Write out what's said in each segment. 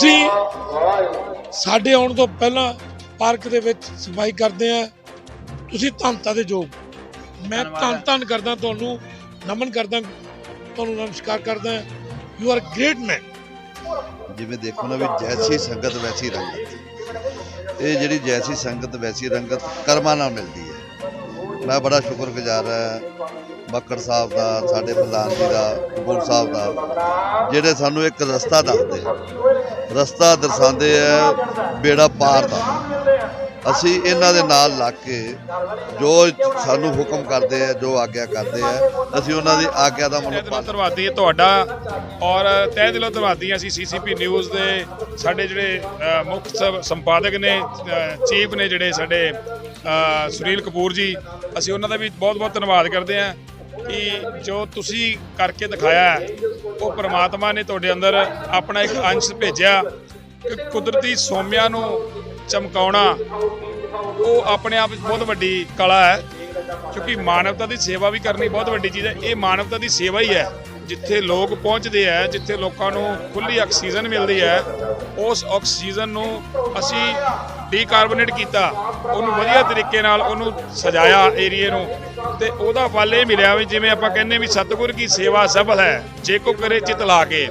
ਤੁਸੀਂ ਸਾਡੇ ਆਉਣ ਤੋਂ ਪਹਿਲਾਂ ਪਾਰਕ ਦੇ ਵਿੱਚ ਸਫਾਈ ਕਰਦੇ ਆ, ਤੁਸੀਂ ਧੰਨਤਾ ਦੇ ਯੋਗ। ਮੈਂ ਧੰਨ ਕਰਦਾ ਤੁਹਾਨੂੰ, ਨਮਨ ਕਰਦਾ ਤੁਹਾਨੂੰ, ਨਮਸਕਾਰ ਕਰਦਾ। ਯੂ ਆਰ ਗ੍ਰੇਟ ਮੈਨ। ਜਿਵੇਂ ਦੇਖੋ ਨਾ ਵੀ ਜੈਸੀ ਸੰਗਤ ਵੈਸੀ ਰੰਗਤ, ਇਹ ਜਿਹੜੀ ਜੈਸੀ ਸੰਗਤ ਵੈਸੀ ਰੰਗਤ ਕਰਮਾਂ ਨਾਲ ਮਿਲਦੀ ਹੈ। ਮੈਂ ਬੜਾ ਸ਼ੁਕਰਗੁਜ਼ਾਰ ਹਾਂ ਬੱਕੜ ਸਾਹਿਬ ਦਾ, ਸਾਡੇ ਪ੍ਰਧਾਨ ਜੀ ਦਾ, ਕਪੂਰ ਸਾਹਿਬ ਦਾ, ਜਿਹੜੇ ਸਾਨੂੰ ਇੱਕ ਰਸਤਾ ਦੱਸਦੇ, ਰਸਤਾ ਦਰਸਾਉਂਦੇ ਆ ਬੇੜਾ ਪਾਰ ਦਾ। ਅਸੀਂ ਇਹਨਾਂ ਦੇ ਨਾਲ ਲੱਗ ਕੇ ਜੋ ਸਾਨੂੰ ਹੁਕਮ ਕਰਦੇ ਆ, ਜੋ ਆਗਿਆ ਕਰਦੇ ਆ, ਅਸੀਂ ਉਹਨਾਂ ਦੀ ਆਗਿਆ ਦਾ ਧੰਨਵਾਦੀ ਤੁਹਾਡਾ ਔਰ ਤਹਿ ਦਿਲੋਂ ਧੰਨਵਾਦੀ ਅਸੀਂ ਸੀਸੀਪੀ ਨਿਊਜ਼ ਦੇ ਸਾਡੇ ਜਿਹੜੇ ਮੁੱਖ ਸੰਪਾਦਕ ਨੇ, ਚੀਫ ਨੇ ਜਿਹੜੇ ਸਾਡੇ ਸੁਨੀਲ ਕਪੂਰ ਜੀ, ਅਸੀਂ ਉਹਨਾਂ ਦਾ ਵੀ ਬਹੁਤ ਬਹੁਤ ਧੰਨਵਾਦ ਕਰਦੇ ਹਾਂ ਕਿ ਜੋ ਤੁਸੀਂ ਕਰਕੇ ਦਿਖਾਇਆ ਉਹ ਪ੍ਰਮਾਤਮਾ ਨੇ ਤੁਹਾਡੇ ਅੰਦਰ ਆਪਣਾ ਇੱਕ ਅੰਸ਼ ਭੇਜਿਆ ਕਿ ਕੁਦਰਤੀ ਸੋਮਿਆਂ ਨੂੰ ਚਮਕਾਉਣਾ ਉਹ ਆਪਣੇ ਆਪ ਵਿੱਚ ਬਹੁਤ ਵੱਡੀ ਕਲਾ ਹੈ, ਕਿਉਂਕਿ ਮਾਨਵਤਾ ਦੀ ਸੇਵਾ ਵੀ ਕਰਨੀ ਬਹੁਤ ਵੱਡੀ ਚੀਜ਼ ਹੈ। ਇਹ ਮਾਨਵਤਾ ਦੀ ਸੇਵਾ ਹੀ ਹੈ। ਜਿੱਥੇ ਲੋਕ ਪਹੁੰਚਦੇ ਹੈ, ਜਿੱਥੇ ਲੋਕਾਂ ਨੂੰ ਖੁੱਲ੍ਹੀ ਆਕਸੀਜਨ ਮਿਲਦੀ ਹੈ, ਉਸ ਆਕਸੀਜਨ ਨੂੰ ਅਸੀਂ ਡੀਕਾਰਬੋਨੇਟ ਕੀਤਾ, ਉਹਨੂੰ ਵਧੀਆ ਤਰੀਕੇ ਨਾਲ ਉਹਨੂੰ ਸਜਾਇਆ ਏਰੀਏ ਨੂੰ, ਤੇ ਉਹਦਾ ਫਲ ਇਹ ਮਿਲਿਆ ਵੀ ਜਿਵੇਂ ਆਪਾਂ ਕਹਿੰਦੇ ਵੀ ਸਤਿਗੁਰ ਕੀ ਸੇਵਾ ਸਫਲ ਹੈ ਜੇ ਕੋ ਕਰੇ ਚਿਤ ਲਾ ਕੇ।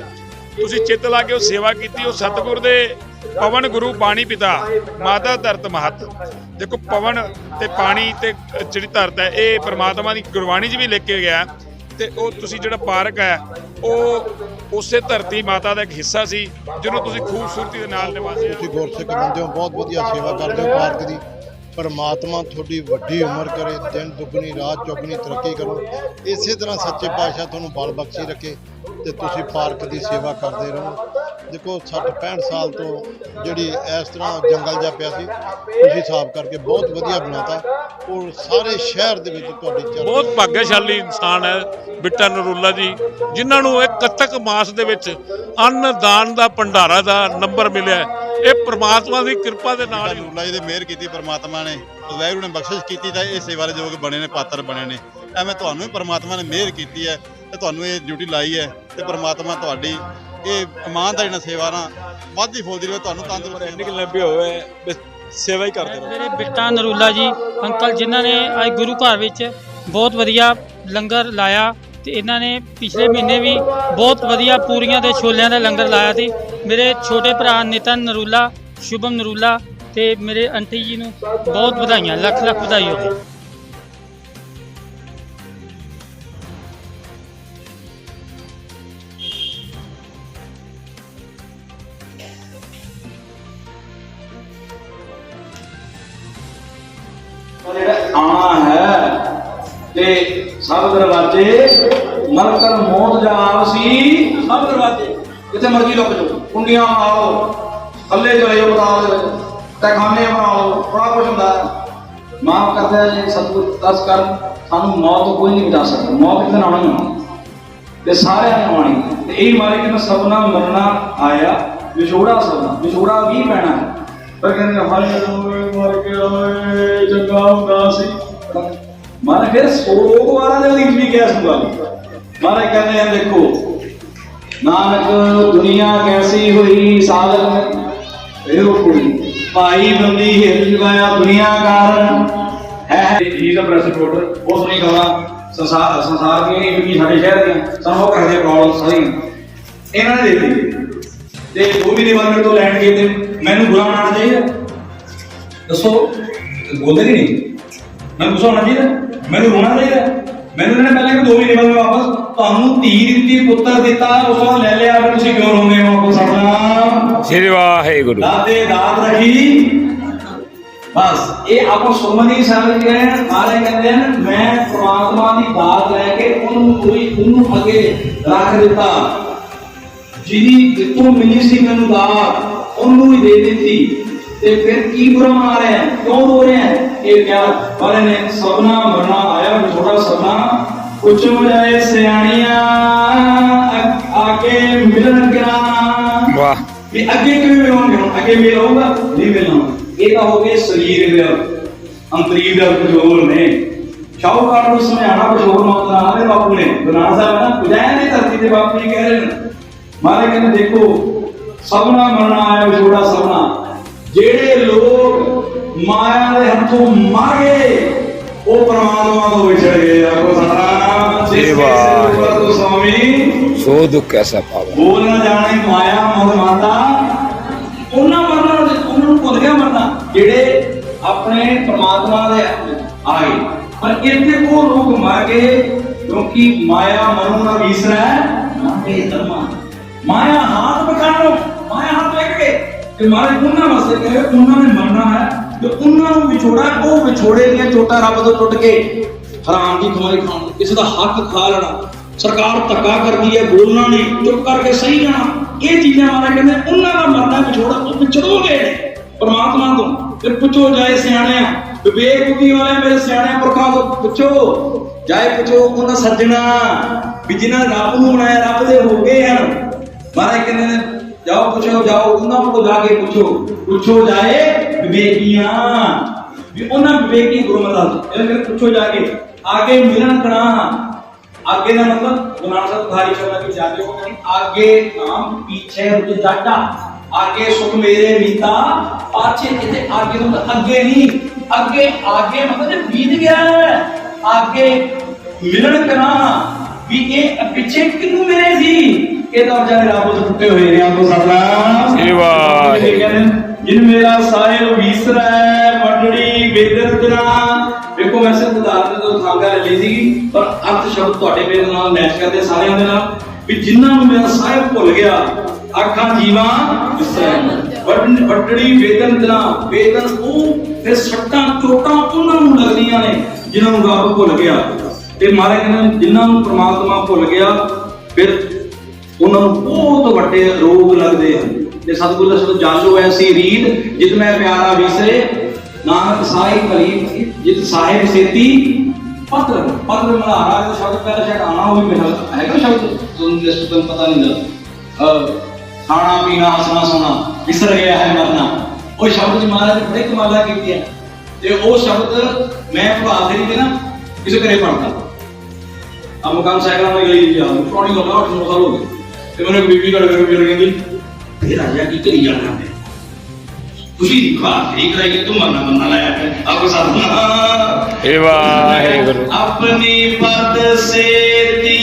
ਤੁਸੀਂ ਚਿੱਤ ਲਾ ਕੇ ਉਹ ਸੇਵਾ ਕੀਤੀ, ਉਹ ਸਤਿਗੁਰ ਦੇ ਪਵਨ ਗੁਰੂ ਪਾਣੀ ਪਿਤਾ ਮਾਤਾ ਧਰਤ ਮਹਤ। ਦੇਖੋ ਪਵਨ ਤੇ ਪਾਣੀ ਤੇ ਜਿਹੜੀ ਧਰਤ ਹੈ ਇਹ ਪ੍ਰਮਾਤਮਾ ਦੀ ਗੁਰਬਾਣੀ 'ਚ ਵੀ ਲਿਖ ਕੇ ਗਿਆ, ਤੇ ਉਹ ਤੁਸੀਂ ਜਿਹੜਾ ਪਾਰਕ ਹੈ ਉਹ ਉਸੇ ਧਰਤੀ ਮਾਤਾ ਦਾ ਇੱਕ ਹਿੱਸਾ ਸੀ ਜਿਹਨੂੰ ਤੁਸੀਂ ਖੂਬਸੂਰਤੀ ਦੇ ਨਾਲ ਨਿਵਾਜਿਆ। ਤੁਸੀਂ ਗੁਰਸਿੱਖ ਬੰਦੇ ਹੋ, ਬਹੁਤ ਵਧੀਆ ਸੇਵਾ ਕਰਦੇ ਹੋ ਪਾਰਕ ਦੀ। ਪਰਮਾਤਮਾ ਤੁਹਾਡੀ ਵੱਡੀ ਉਮਰ ਕਰੇ, ਦਿਨ ਦੁੱਗਣੀ ਰਾਤ ਚੌਗਣੀ ਤਰੱਕੀ ਕਰੋ। ਇਸੇ ਤਰ੍ਹਾਂ ਸੱਚੇ ਪਾਤਸ਼ਾਹ ਤੁਹਾਨੂੰ ਬਲ ਬਖਸ਼ੀ ਰੱਖੇ ਤੇ ਤੁਸੀਂ ਪਾਰਕ ਦੀ ਸੇਵਾ ਕਰਦੇ ਰਹੋ। ਦੇਖੋ 60-65 ਸਾਲ ਤੋਂ ਜਿਹੜੀ ਇਸ ਤਰ੍ਹਾਂ ਜੰਗਲ ਜਿਹਾ ਪਿਆ ਸੀ, ਤੁਸੀਂ ਸਾਫ਼ ਕਰਕੇ ਬਹੁਤ ਵਧੀਆ ਬਣਾਤਾ ਔਰ ਸਾਰੇ ਸ਼ਹਿਰ ਦੇ ਵਿੱਚ ਤੁਹਾਡੀ ਚਰਚਾ। ਬਹੁਤ ਭਾਗਿਆਸ਼ਾਲੀ ਇਨਸਾਨ ਹੈ ਬਿੱਟਾ ਨਰੂਲਾ ਜੀ, ਜਿਨ੍ਹਾਂ ਨੂੰ ਇੱਕ ਕੱਤਕ ਮਾਸ ਦੇ ਵਿੱਚ ਅੰਨ ਦਾਨ ਦਾ ਭੰਡਾਰਾ ਦਾ ਨੰਬਰ ਮਿਲਿਆ। ਇਹ ਪ੍ਰਮਾਤਮਾ ਦੀ ਕਿਰਪਾ ਦੇ ਨਾਲ ਨਰੂਲਾ ਜੀ ਦੇ ਮਿਹਰ ਕੀਤੀ ਪਰਮਾਤਮਾ ਨੇ, ਵਾਹਿਗੁਰੂ ਨੇ ਬਖਸ਼ਿਸ਼ ਕੀਤੀ ਤਾਂ ਇਹ ਸੇਵਾ ਦੇ ਯੋਗ ਬਣੇ ਨੇ, ਪਾਤਰ ਬਣੇ ਨੇ। ਐਵੇਂ ਤੁਹਾਨੂੰ ਵੀ ਪਰਮਾਤਮਾ ਨੇ ਮਿਹਰ ਕੀਤੀ ਹੈ ਤੇ ਤੁਹਾਨੂੰ ਇਹ ਡਿਊਟੀ ਲਾਈ ਹੈ, ਤੇ ਪਰਮਾਤਮਾ ਤੁਹਾਡੀ ਇਹ ਇਮਾਨਦਾਰੀ ਨਾਲ ਸੇਵਾ ਨਾਲ ਵੱਧਦੀ ਫੁੱਲਦੀ ਰਹੇ, ਤੁਹਾਨੂੰ ਤੰਦਰੁਸਤ ਇੰਨੀ ਲੰਬੀ ਹੋਵੇ ਸੇਵਾ ਹੀ ਕਰਦੇ ਨੇ। ਮੇਰੇ ਬਿੱਟਾ ਨਰੂਲਾ ਜੀ ਅੰਕਲ, ਜਿਨ੍ਹਾਂ ਨੇ ਅੱਜ ਗੁਰੂ ਘਰ ਵਿੱਚ ਬਹੁਤ ਵਧੀਆ ਲੰਗਰ ਲਾਇਆ, ਤੇ ਇਹਨਾਂ ਨੇ ਪਿਛਲੇ ਮਹੀਨੇ ਵੀ ਬਹੁਤ ਵਧੀਆ ਪੂਰੀਆਂ ਦੇ ਛੋਲਿਆਂ ਦਾ ਲੰਗਰ ਲਾਇਆ ਸੀ। ਮੇਰੇ ਛੋਟੇ ਭਰਾ ਨਿਤਨ ਨਰੂਲਾ, ਸ਼ੁਭਮ ਨਰੂਲਾ ਤੇ ਮੇਰੇ ਆਂਟੀ ਜੀ ਨੂੰ ਬਹੁਤ ਵਧਾਈਆਂ, ਲੱਖ ਲੱਖ ਵਧਾਈ ਹੋਵੇ। आना है ते सब दरवाजे मलकर मौत जा आवसी, सब दरवाजे जिथे मर्जी लुक जाओ, कुंडियां बनाओ, थल्ले चले जाओ, बताओ तहखाने बनाओ, बड़ा कुछ होंदा है। माफ करते हैं जी सतगुर दस कर सानू मौत तो कोई नहीं बचा सकता, मौत एक दिन आनी है ते सारे ने आनी है। ते यही मारे कि सबना मरना आया, विछोड़ा सबना, विछोड़ा भी पैना है। पर कहते हाय मर गया चंगा होगा सी, मारे फिर सोग वाला दे विच भी क्या सुगा। मारे कहते हैं देखो नानक दुनिया कैसी हुई सागर में, देखो कोई भाई बंदी हिल जुगाया दुनिया कारण है। He is a press reporter, वो सुनी खबरां संसार दी नहीं क्योंकि साडे शहर दी ਸਾਨੂੰ ਉਹ ਕਰਦੇ ਪ੍ਰੋਬਲਮ ਸਾਰੀ ਇਹਨਾਂ ਨੇ ਦੇ ਦਿੱਤੀ। ਤੇ 2 ਮਹੀਨੇ ਬਾਅਦ ਮੇਰੇ ਤੋਂ ਲੈਣ ਗਏ ਤੇ ਮੈਨੂੰ ਬੁਰਾ ਮਾਨਣਾ ਚਾਹੀਦਾ? ਦੱਸੋ, ਬੋਲਦੇ ਨਹੀਂ ਮੈਨੂੰ ਗੁੱਸਾ ਹੋਣਾ ਚਾਹੀਦਾ, ਮੈਨੂੰ ਰੋਣਾ ਚਾਹੀਦਾ? ਮੈਨੂੰ ਇਹਨਾਂ ਨੇ ਪਹਿਲਾਂ ਕਿ 2 ਮਹੀਨੇ ਬਾਅਦ ਵਾਪਸ ਤੁਹਾਨੂੰ ਧੀ ਦਿੱਤੀ, ਪੁੱਤਰ ਦਿੱਤਾ, ਉਸ ਤੋਂ ਲੈ ਲਿਆ, ਫਿਰ ਤੁਸੀਂ ਕਿਉਂ ਰੋਂਦੇ ਹੋ? ਆਪੋ ਸਤਨਾਮ ਸ੍ਰੀ ਵਾਹਿਗੁਰੂ। ਦਾਤੇ ਦਾਤ ਰੱਖੀ ਬਸ। ਇਹ ਆਪਾਂ ਸੁਰਮਨੀ ਸਾਹਿਬ ਜੀ ਕਹਿਣ ਮਾਰੇ ਕਹਿੰਦੇ ਹਨ ਮੈਂ ਪ੍ਰਮਾਤਮਾ ਦੀ ਦਾਤ ਲੈ ਕੇ ਉਹਨੂੰ ਅੱਗੇ ਰੱਖ ਦਿੱਤਾ, ਜਿਹਦੀ ਜਿੱਥੋਂ ਮਿਲੀ ਸੀ ਮੈਨੂੰ ਦਾਤ ਉਹਨੂੰ ਹੀ ਦੇ ਦਿੱਤੀ। ਤੇ ਫਿਰ ਕੀ ਬੁਰਾ ਮਨਾ ਰਹੇ ਹੈ, ਕਿਉਂ ਰੋ ਰਹੇ ਹੈ? ਇਹ ਕਿਆ ਵਾਲੇ ਨੇ ਸਭਨਾ ਮਰਨਾ ਆਇਆ, ਵਿਛੋੜਾ ਸਭਨਾ ਕੁਝ ਹੋ ਜਾਏ ਸਿਆਣੀਆਂ ਆਗੇ ਮਿਲਣ ਗਿਆਨ। ਵਾਹ, ਵੀ ਅੱਗੇ ਕਿਵੇਂ ਮਿਲਾਂਗੇ? ਹੁਣ ਅੱਗੇ ਮਿਲਾਊਗਾ ਨਹੀਂ ਮਿਲਣਾ। ਇਹ ਤਾਂ ਹੋ ਗਏ ਸਰੀਰ ਦੇ ਅੰਤਰੀਵ ਦੇ ਕੁਝ ਹੋਰ ਨੇ। ਸ਼ਾਹੂਕਾਰ ਨੂੰ ਸਮਝਾਉਣਾ ਕੁਝ ਹੋਰ ਮਤਲਬ ਨਾ ਦੇ ਬਾਪੂ ਨੇ ਗੁਰੂ ਨਾਨਕ ਸਾਹਿਬ ਨਾ ਪੁਜਾਇਆ ਦੀ ਧਰਤੀ ਦੇ ਬਾਪੂ ਜੀ ਕਹਿ ਰਹੇ ਨੇ। ਮਾਰੇ ਕਹਿੰਦੇ ਦੇਖੋ ਸਭਨਾ ਮਰਨਾ ਹੈ ਵਿਛੋੜਾ ਸਭਨਾ। ਜਿਹੜੇ ਲੋਕ ਮਾਇਆ ਦੇ ਹੱਥੋਂ ਮਰ ਗਏ ਉਹ ਪਰਮਾਤਮਾ ਤੋਂ ਵਿਛੜ ਗਏ। ਆਖੋ ਸਤਨਾਮ ਸ੍ਰੀ ਵਾਹਿਗੁਰੂ स्वामी। सो दुख कैसा पावा बोल ना जाने माया मद माता ਉਹਨਾਂ ਮਰਨਾ ਉਹਨਾਂ ਨੂੰ ਭੁੱਲ ਗਿਆ ਮਰਨਾ ਜਿਹੜੇ ਆਪਣੇ ਪਰਮਾਤਮਾ ਦੇ ਆ ਗਏ। ਪਰ ਇੱਥੇ ਉਹ ਲੋਕ ਮਰ ਗਏ ਕਿਉਂਕਿ ਮਾਇਆ ਮਨੁ ਨਾ ਵਿਸਰੈ ਨਾ ਤੇ ਧਰਮਾ। ਮਾਇਆ ਹਾਥ ਪਕਾਣੋ ਮਾਇਆ ਹਾਥ ਲੈ ਕੇ ਤੇ ਮਾਰੇ ਉਹਨਾਂ ਵਾਸਤੇ ਕਹੇ ਉਹਨਾਂ ਨੇ ਮਰਨਾ ਹੈ ਤੇ ਉਹਨਾਂ ਨੂੰ ਵਿਛੋੜਾ ਉਹ ਵਿਛੋੜੇ ਦੀਆਂ ਚੋਟਾਂ ਰੱਬ ਤੋਂ ਟੁੱਟ ਕੇ ਹਰਾਮ ਦੀ ਕਮਾਈ ਖਾਣ ਕਿਸੇ ਦਾ ਹੱਕ ਖਾ ਲੈਣਾ। ਸਰਕਾਰ ਧੱਕਾ ਕਰਦੀ ਹੈ ਬੋਲਣਾ ਨਹੀਂ ਚੁੱਪ ਕਰਕੇ ਸਹੀ ਜਾਣਾ। ਇਹ ਚੀਜ਼ਾਂ ਮਾਰਾ ਕਹਿੰਦੇ ਉਹਨਾਂ ਦਾ ਮਰਨਾ ਵਿਛੋੜਾ ਉਹ ਵਿਛੜੋ ਗਏ ਨੇ ਪਰਮਾਤਮਾ ਤੋਂ। ਫਿਰ ਪੁੱਛੋ ਜਾਏ ਸਿਆਣਿਆਂ ਵਿਵੇਕ ਬੁੱਧੀ ਵਾਲੇ ਮੇਰੇ ਸਿਆਣਿਆਂ ਪੁਰਖਾਂ ਤੋਂ ਪੁੱਛੋ ਜਾਏ ਪੁੱਛੋ ਉਹਨਾਂ ਸੱਜਣਾ ਵੀ ਜਿਨ੍ਹਾਂ ਰੱਬ ਨੂੰ ਬਣਾਇਆ ਰੱਬ ਦੇ ਹੋ ਗਏ ਹਨ। ਮਹਾਰਾਜ ਕਹਿੰਦੇ ਨੇ ਜਾਓ ਪੁੱਛੋ ਜਾਓ ਉਹਨਾਂ ਕੋਲ ਜਾ ਕੇ ਪੁੱਛੋ ਜਾਏ ਵਿਵੇਕੀਆਂ ਵੀ ਉਹਨਾਂ ਵਿਵੇਕੀ ਗੁਰੂ ਮਹਾਰਾਜ ਇਹ ਪੁੱਛੋ ਜਾ ਕੇ ਆਗੇ ਮਿਲਣ ਕਣਾ। आगे का मतलब गुरु नानक साहब बुखारी शब्द की जाते हो आगे काम पीछे रुक जाटा। आगे सुख मेरे मीता पाछे कहते आगे तो मतलब आगे नहीं आगे आगे मतलब बीत गया है आगे मिलन करा भी ये पीछे किन्नू मेरे सी ये तो जाने राबो तो टूटे हुए हैं आपको सलाम जी वाह। जिन मेरा साहिल विसरा मंडली बेदरतना देखो मैं सिर्फ उदाहरण तो खांगा ले ली पर अर्थ शब्द ਤੁਹਾਡੇ ਮੇਰੇ ਨਾਲ ਮੈਚ ਕਰਦੇ ਸਾਰਿਆਂ ਦੇ ਨਾਲ ਵੀ ਜਿਨ੍ਹਾਂ ਨੂੰ ਮੇਰਾ ਸਾਹਿਬ ਭੁੱਲ ਗਿਆ ਆਖਾਂ ਜੀਵਾਂ ਵੱਡੜੀ ਵੇਦਨਾ ਵੇਦਨ ਉਹ ਫਿਰ ਸੱਟਾਂ ਚੋਟਾਂ ਉਹਨਾਂ ਨੂੰ ਲੱਗਦੀਆਂ ਨੇ ਜਿਨ੍ਹਾਂ ਨੂੰ ਰੱਬ ਭੁੱਲ ਗਿਆ। ਤੇ ਮਾਰੇ ਕਹਿੰਦੇ ਜਿਨ੍ਹਾਂ ਨੂੰ ਪ੍ਰਮਾਤਮਾ ਭੁੱਲ ਗਿਆ ਫਿਰ ਉਹਨਾਂ ਨੂੰ ਬਹੁਤ ਵੱਡੇ ਰੋਗ ਲੱਗਦੇ ਹਨ। ਤੇ ਸਤਿਗੁਰੂ ਦਾ ਸ਼ਬਦ ਜਾਣ ਲੋ ਐਸੀ ਰੀਤ ਜਿਤ ਮੈਂ ਪਿਆਰਾ ਵਿਸਰੇ ਨਾਨਕ ਸਾਈ ਭਲੀ ਜਿਤ ਸਾਹਿਬ ਸੇਤੀ ਪਤਰ ਮਲਾਰਾ ਦਾ ਸ਼ਬਦ ਪਹਿਲਾਂ ਸ਼ਾਇਦ ਆਣਾ ਉਹ ਵੀ ਮੇਰਾ ਹੈਗਾ ਸ਼ਬਦ ਤੁਹਾਨੂੰ ਲਿਸਟ ਤੋਂ ਪਤਾ ਨਹੀਂ ਦਾ ਖਾਣਾ ਪੀਣਾ ਹੱਸਣਾ ਸੋਣਾ ਵਿਸਰ ਗਿਆ ਹੈ ਮਰਨਾ ਉਹ ਸ਼ਬਦ ਜੀ ਮਹਾਰਾਜ ਨੇ ਬੜੇ ਕਮਾਲਾਂ ਕੀਤੀਆਂ। ਤੇ ਉਹ ਸ਼ਬਦ ਮੈਂ ਪ੍ਰਭਾਤ ਫੇਰੀ ਤੇ ਨਾ ਕਿਸੇ ਘਰੇ ਪੜਦਾ ਆ ਮਕਾਨ ਸਾਈਕਲਾਂ में गई जा पुरानी गल 8-9 साल हो गए ਤੇ ਮੈਨੂੰ ਬੀਬੀ ਘਰ ਮੇਰੇ ਵੀਰ ਕਹਿੰਦੀ ਇਹ ਰਾਜਾ ਕੀ ਕਰੀ ਜਾਣਾ ਹੈ खुशी दिखा कराई तुम मरना लाया है आपको साथ वाहेगुरु अपनी पद से ती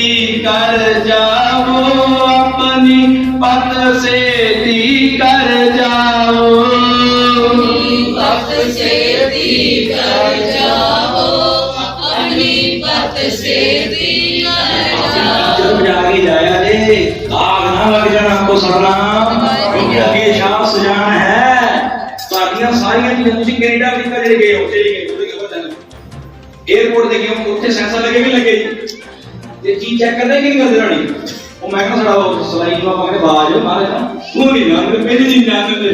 कर जाओ अपनी पद से ती कर जाओ पद से ती कर जाओ अपनी पद से ती कर जाओ जाके जाया रे आग ना लग जाना आपको सलाम क्योंकि आगे शाम सजाना है सारियां चीज़ें तुसी कनाडा अमेरिका चले गए हो चले गए एयरपोर्ट दे गए उत्थे सेंसर लगे भी लगे ये चीज चेक करदे कि नहीं करदे रानी ओ मैं कहना साडा सलाई नु आपा कहंदे बाज मारे ना वो नहीं ना मेरी नहीं जानदे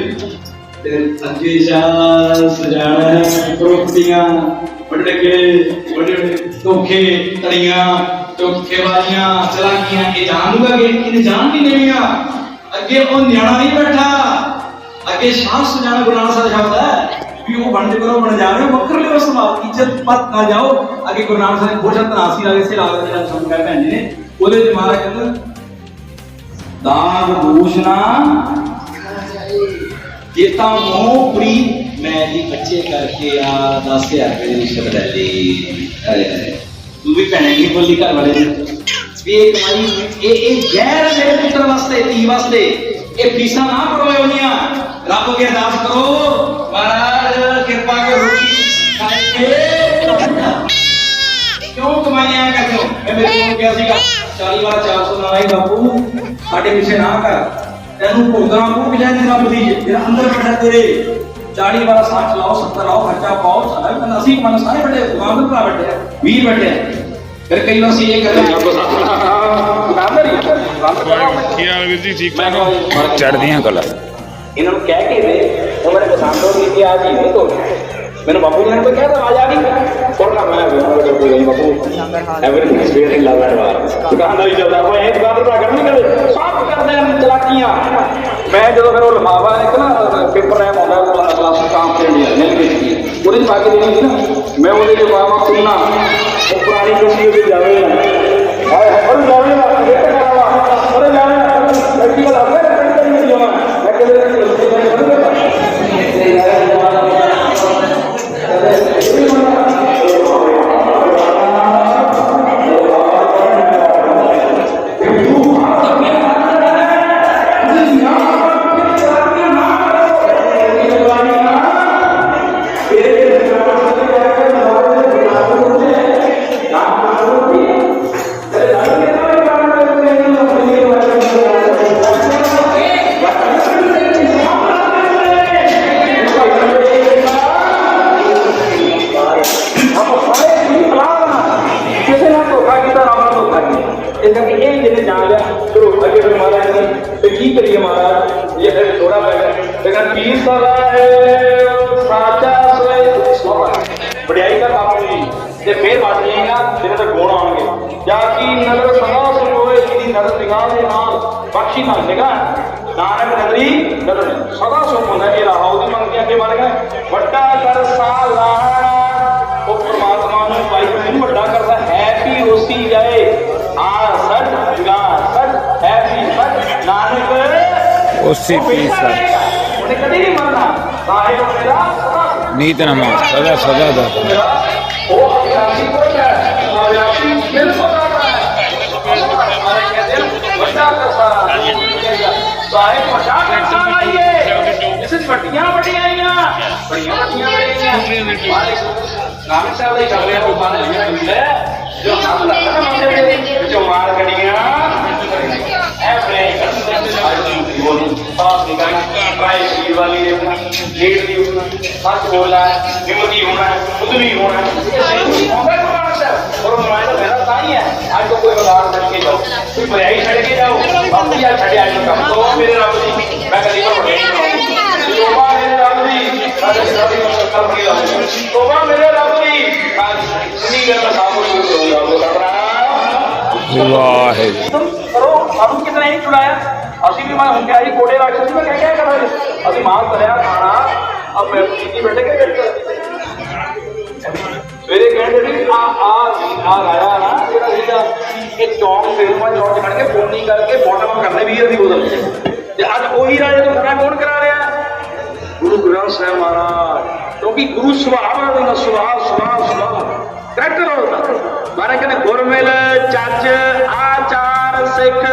ते अजे शाल सजाना है प्रोपटियां बड़े के बड़े धोखे तड़ियां चौखे वालियां चलाकियां ये जान लूंगा कि इन्हें जान भी नहीं आ अगे ओ न्याणा नहीं बैठा अगे शाम सजाना गुरु नानक साहब शब्द है भी वो बन करो बन जावे वखरले उस बात इज्जत मत ना जाओ अगे गुरु नानक साहब भोजन तनासी वाले से लाल का शब्द है भैन जी ने ओदे च महाराज कहंदे दाग दूषना चेता मोह पुरी मैं जी बच्चे करके आ 10000 रुपए दी रिश्वत ले ली तू भी भैन नहीं बोली घर वाले भी एक कमाई ए गैर मेरे पुत्र वास्ते धी वास्ते ये फीसा ना पड़वाओ रब के अरदास करो महाराज कृपा कर रोटी खाएंगे क्यों कमाइया करते हो मैं मेरे को क्या सीगा 40 बार 400 ना आई बापू साडे पीछे ना कर तेनू भोगा को पिछा नहीं रब दी तेरा अंदर बैठा तेरे 40 बार 60 लाओ 70 लाओ खर्चा पाओ सारा मैं 80 मन सारे बैठे भगवान के भरा बैठे 20 बैठे फिर कई बार ये कर चढ़दियां कला इन्होंने कह के दे उन्होंने पसंद हो गई आज ही नहीं तो मैंने बापू जी ने कोई कहा था आज आ गई कोरोना मैं बापू everything is very love and war दुकानदार ही चलता है एक बात पर करनी करे सब करते हैं चलाकियां मैं जो फिर वो लिफाफा एक ना पेपर है आंदा क्लास काम पे मिल गई ਉਹਦੇ ਚ ਪਾ ਕੇ ਦੇਣੀ ਸੀ ਨਾ ਮੈਂ ਉਹਦੇ ਚ ਪਾਵਾਂ ਸੁਣਨਾ ਉਹ ਪੁਰਾਣੀ ਕੁੰਡੀ ਉਹਦੇ ਜਾਵੇ ਹਾਏ ਹਾਏ ਉਹ ਜਾਵੇ ਨਾ ਇਹ ਕਰਾਵਾ ਉਹ ਜਾਵੇ ਐਕਟੀਵਲ ਆਪਣੇ ਪਿੰਡ ਦੇ ਨਹੀਂ ਜਾਣਾ ਇਸ ਕਰਕੇ ਇਹ ਜਿਹਨੇ ਜਾਣ ਲਿਆ ਚਲੋ ਅੱਗੇ ਫਿਰ ਮਹਾਰਾਜ ਨੇ ਤੇ ਕੀ ਕਰੀਏ ਮਹਾਰਾਜ ਇਹ ਫਿਰ ਥੋੜਾ ਪੈ ਗਿਆ ਲੇਕਿਨ ਪੀਰ ਸਾਹਿਬ ਸਾਚਾ ਸੋਏ ਸੋਹਾ ਵਡਿਆਈ ਦਾ ਕੰਮ ਨਹੀਂ ਤੇ ਫੇਰ ਵੱਜ ਜਾਏਗਾ ਜਿਹਦੇ ਤੇ ਗੁਣ ਆਉਣਗੇ ਜਾਂ ਕੀ ਨਜ਼ਰ ਸਦਾ ਸੁਣੋਏ ਜਿਹਦੀ ਨਜ਼ਰ ਨਿਗਾਹ ਦੇ ਨਾਲ ਬਖਸ਼ੀ ਨਾ ਨਿਗਾਹ ਨਾਨਕ ਨਗਰੀ ਨਜ਼ਰ ਸਦਾ ਸੁਣ ਹੁੰਦਾ ਇਹ ਰਾਹ ਉਹਦੀ ਮੰਗ ਕੇ ਅੱਗੇ ਵੱਧ ਗਏ ਵੱਡਾ ਕਰ ਸਾਹ ਲਾਣਾ ਉਹ ਪਰਮਾਤਮਾ ਨੂੰ ਵਾਹਿਗੁਰੂ ਨੂੰ ਵੱਡਾ ਕਰਦਾ ਹੈਪੀ ਉਸੀ ਜਾਏ ਆ ਸੱਚ ਜਗਾ ਸੱਚ ਹੈਪੀ ਸੱਚ ਨਾਨਕ ਉਸੀ ਪੀ ਸੱਚ ਉਹਨੇ ਕਦੇ ਨਹੀਂ ਮਰਨਾ ਸਾਹਿਬ ਮੇਰਾ ਸਦਾ ਨੀਤ ਨਮਾ ਸਦਾ ਸਦਾ ਦਾ ਉਹ ਅਭਿਆਸੀ ਕੋਈ ਹੈ ਅਭਿਆਸੀ ਬਿਲਕੁਲ हमारे कहते हैं बड़ा करसा साहिब बड़ा करसा आइए इसे बड़ियां बड़ियां नाम साहब ने कर लिया तूफान है जो हम लगता है मंदिर जो मार गड़ियां है ब्रेक बोल पास निकाल ट्राई शीर वाली लेट दी सच बोलना है हिम्मती होना है खुदनी होना है और हमारा मेरा ताई है आज तो कोई बाजार छड़ के जाओ कोई भलाई छड़ के जाओ बाकी यार छड़े आज काम तो मेरे रब दी मैं कभी पर बढ़े तोबा मेरे रब दी सारे सभी कर के लाऊं तोबा मेरे रब दी आज इतनी देर में साफ हो जाऊंगा वो करना वाह तुम करो हम कितना ही छुड़ाया ਅਸੀਂ ਵੀ ਮੈਂ ਹੁਣ ਕਿਹਾ ਜੀ ਕੋੜੇ ਰਾਖਸ਼ ਮੈਂ ਕਿਹਾ ਕਰਾਂਗੇ ਅਸੀਂ ਮਾਂ ਤਰਿਆ ਖਾਣਾ अब मैं कितनी बैठे के ਸਵੇਰੇ ਕਹਿੰਦੇ ਵੀ ਆ ਆਇਆ ਨਾ ਜਿਹੜਾ ਸੀਗਾ ਇਹ ਚੌਂਕ ਫਿਲਮਾਂ ਚੌਂਕ ਖੜ ਕੇ ਫੋਨੀ ਕਰਕੇ ਬੋਟਮ ਕਰਨੇ 20 ਰੁਪਏ ਦੀ ਬੋਤਲ ਤੇ ਅੱਜ ਉਹੀ ਰਾਜੇ ਤੋਂ ਖੜਾ ਕੌਣ ਕਰਾ ਰਿਹਾ ਗੁਰੂ ਗ੍ਰੰਥ ਸਾਹਿਬ ਮਹਾਰਾਜ ਕਿਉਂਕਿ ਗੁਰੂ ਸੁਭਾਅ ਦਾ ਸੁਭਾਅ ਕਰੈਕਟਰ ਹੁੰਦਾ ਮਹਾਰਾਜ ਕਹਿੰਦੇ ਗੁਰਮਿਲ ਚੱਜ ਆਚਾਰ ਸਿੱਖ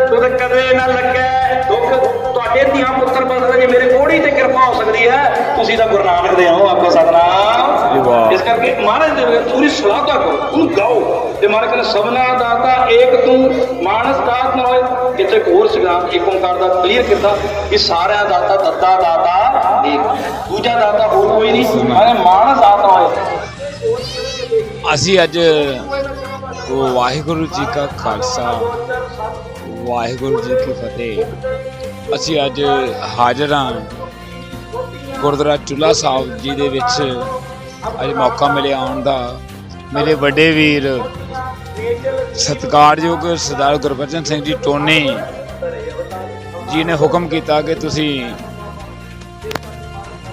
ਤੁਧ ਕਦੇ ਨਾ ਲੱਗੇ ਦੁੱਖ ਤੁਹਾਡੇ ਧੀਆਂ ਪੁੱਤਰ ਬਸਦੇ ਜੇ ਮੇਰੇ ਕੋੜੀ ਤੇ ਕਿਰਪਾ ਹੋ ਸਕਦੀ ਹੈ ਤੁਸੀਂ ਤਾਂ ਗੁਰੂ ਨਾਨਕ ਦੇ ਹੋ ਆਪਕੋ ਸਤਨਾਮ ਇਸ ਕਰਕੇ ਮਹਾਰਾਜ ਦੇ ਪੂਰੀ ਸਲਾਹਤਾ ਕਰੋ ਉਹਨੂੰ ਗਾਓ ਤੇ ਮਹਾਰਾਜ ਕਹਿੰਦੇ ਸਭਨਾ ਦਾਤਾ ਏਕ ਤੂੰ ਮਾਨਸ ਦਾਤ ਨਾ ਹੋਏ ਕਿਤੇ ਹੋਰ ਸੀਗਾ ਏਕ ਓੰਕਾਰ ਦਾ ਕਲੀਅਰ ਕੀਤਾ ਕਿ ਸਾਰਿਆਂ ਦਾਤਾ ਦੱਤਾ ਦਾਤਾ ਏਕ ਦੂਜਾ ਦਾਤਾ ਹੋਰ ਕੋਈ ਨਹੀਂ ਮਾਨਸ ਦਾਤ ਨਾ ਹੋਏ ਅਸੀਂ ਅੱਜ ਵਾਹਿਗੁਰੂ ਜੀ ਕਾ ਖਾਲਸਾ ਵਾਹਿਗੁਰੂ ਜੀ ਕੀ ਫਤਿਹ ਅਸੀਂ ਅੱਜ ਹਾਜ਼ਰ ਹਾਂ ਗੁਰਦੁਆਰਾ ਚੁੱਲਾ ਸਾਹਿਬ ਜੀ ਦੇ ਵਿੱਚ ਅੱਜ ਮੌਕਾ ਮਿਲਿਆ ਆਉਣ ਦਾ ਮੇਰੇ ਵੱਡੇ ਵੀਰ ਸਤਿਕਾਰਯੋਗ ਸਰਦਾਰ ਗੁਰਬਚਨ ਸਿੰਘ ਜੀ ਟੋਨੀ ਜੀ ਨੇ ਹੁਕਮ ਕੀਤਾ ਕਿ ਤੁਸੀਂ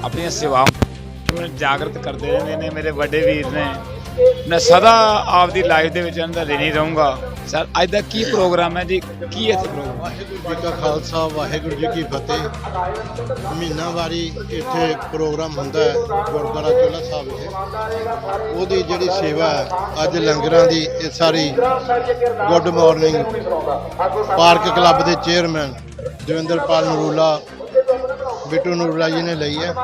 ਆਪਣੀਆਂ ਸੇਵਾਵਾਂ ਨੂੰ ਜਾਗਰਤ ਕਰਦੇ ਰਹਿੰਦੇ ਨੇ ਮੇਰੇ ਵੱਡੇ ਵੀਰ ਨੇ ਮੈਂ ਸਦਾ ਆਪਦੀ ਲਾਈਫ ਦੇ ਵਿੱਚ ਇਹਨਾਂ ਦਾ ਦੇਣੀ ਰਹੂੰਗਾ ਸਰ ਅੱਜ ਦਾ ਕੀ ਪ੍ਰੋਗਰਾਮ ਹੈ ਜੀ ਕੀ ਇੱਥੇ ਪ੍ਰੋਗਰਾਮ ਵਾਹਿਗੁਰੂ ਜੀ ਕਾ ਖਾਲਸਾ ਵਾਹਿਗੁਰੂ ਜੀ ਕੀ ਫਤਿਹ ਮਹੀਨਾਵਾਰੀ ਇੱਥੇ ਪ੍ਰੋਗਰਾਮ ਹੁੰਦਾ ਹੈ ਗੁਰਦੁਆਰਾ ਚੋਲਾ ਸਾਹਿਬ ਵਿਖੇ ਉਹਦੀ ਜਿਹੜੀ ਸੇਵਾ ਹੈ ਅੱਜ ਲੰਗਰਾਂ ਦੀ ਇਹ ਸਾਰੀ ਗੁੱਡ ਮਾਰਨਿੰਗ ਪਾਰਕ ਕਲੱਬ ਦੇ ਚੇਅਰਮੈਨ ਦਵਿੰਦਰਪਾਲ ਨਰੂਲਾ ਬਿੱਟੂ ਨਰੂਲਾ ਜੀ ਨੇ ਲਈ ਹੈ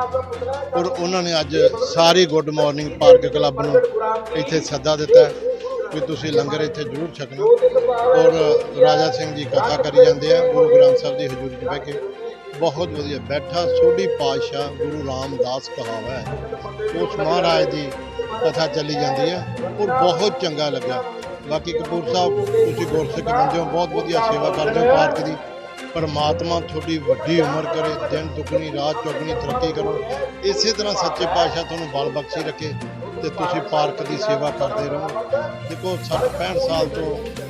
ਔਰ ਉਹਨਾਂ ਨੇ ਅੱਜ ਸਾਰੀ ਗੁੱਡ ਮਾਰਨਿੰਗ ਪਾਰਕ ਕਲੱਬ ਨੂੰ ਇੱਥੇ ਸੱਦਾ ਦਿੱਤਾ ਹੈ ਕਿ ਤੁਸੀਂ ਲੰਗਰ ਇੱਥੇ ਜ਼ਰੂਰ ਛਕਣਾ ਔਰ ਰਾਜਾ ਸਿੰਘ ਜੀ ਕਥਾ ਕਰੀ ਜਾਂਦੇ ਆ ਗੁਰੂ ਗ੍ਰੰਥ ਸਾਹਿਬ ਦੀ ਹਜ਼ੂਰੀ 'ਚ ਬਹਿ ਕੇ ਬਹੁਤ ਵਧੀਆ ਬੈਠਾ ਸੋਢੀ ਪਾਤਸ਼ਾਹ ਗੁਰੂ ਰਾਮਦਾਸ ਕਹਾਵਾ ਹੈ ਉਸ ਮਹਾਰਾਜ ਦੀ ਕਥਾ ਚੱਲੀ ਜਾਂਦੀ ਹੈ ਔਰ ਬਹੁਤ ਚੰਗਾ ਲੱਗਾ ਬਾਕੀ ਕਪੂਰ ਸਾਹਿਬ ਤੁਸੀਂ ਗੁਰਸਿੱਖ ਬੰਦੇ ਹੋ ਬਹੁਤ ਵਧੀਆ ਸੇਵਾ ਕਰਦੇ ਹੋ ਪਾਰਕ ਦੀ ਪਰਮਾਤਮਾ ਤੁਹਾਡੀ ਵੱਡੀ ਉਮਰ ਕਰੇ ਦਿਨ ਦੁੱਗਣੀ ਰਾਤ ਚੌਗਣੀ ਤਰੱਕੀ ਕਰੋ ਇਸੇ ਤਰ੍ਹਾਂ ਸੱਚੇ ਪਾਤਸ਼ਾਹ ਤੁਹਾਨੂੰ ਬਲ ਬਖਸ਼ੀ ਰੱਖੇ ਤੇ ਤੁਸੀਂ ਪਾਰਕ ਦੀ ਸੇਵਾ ਕਰਦੇ ਰਹੋ ਦੇਖੋ 60-65 ਸਾਲ ਤੋਂ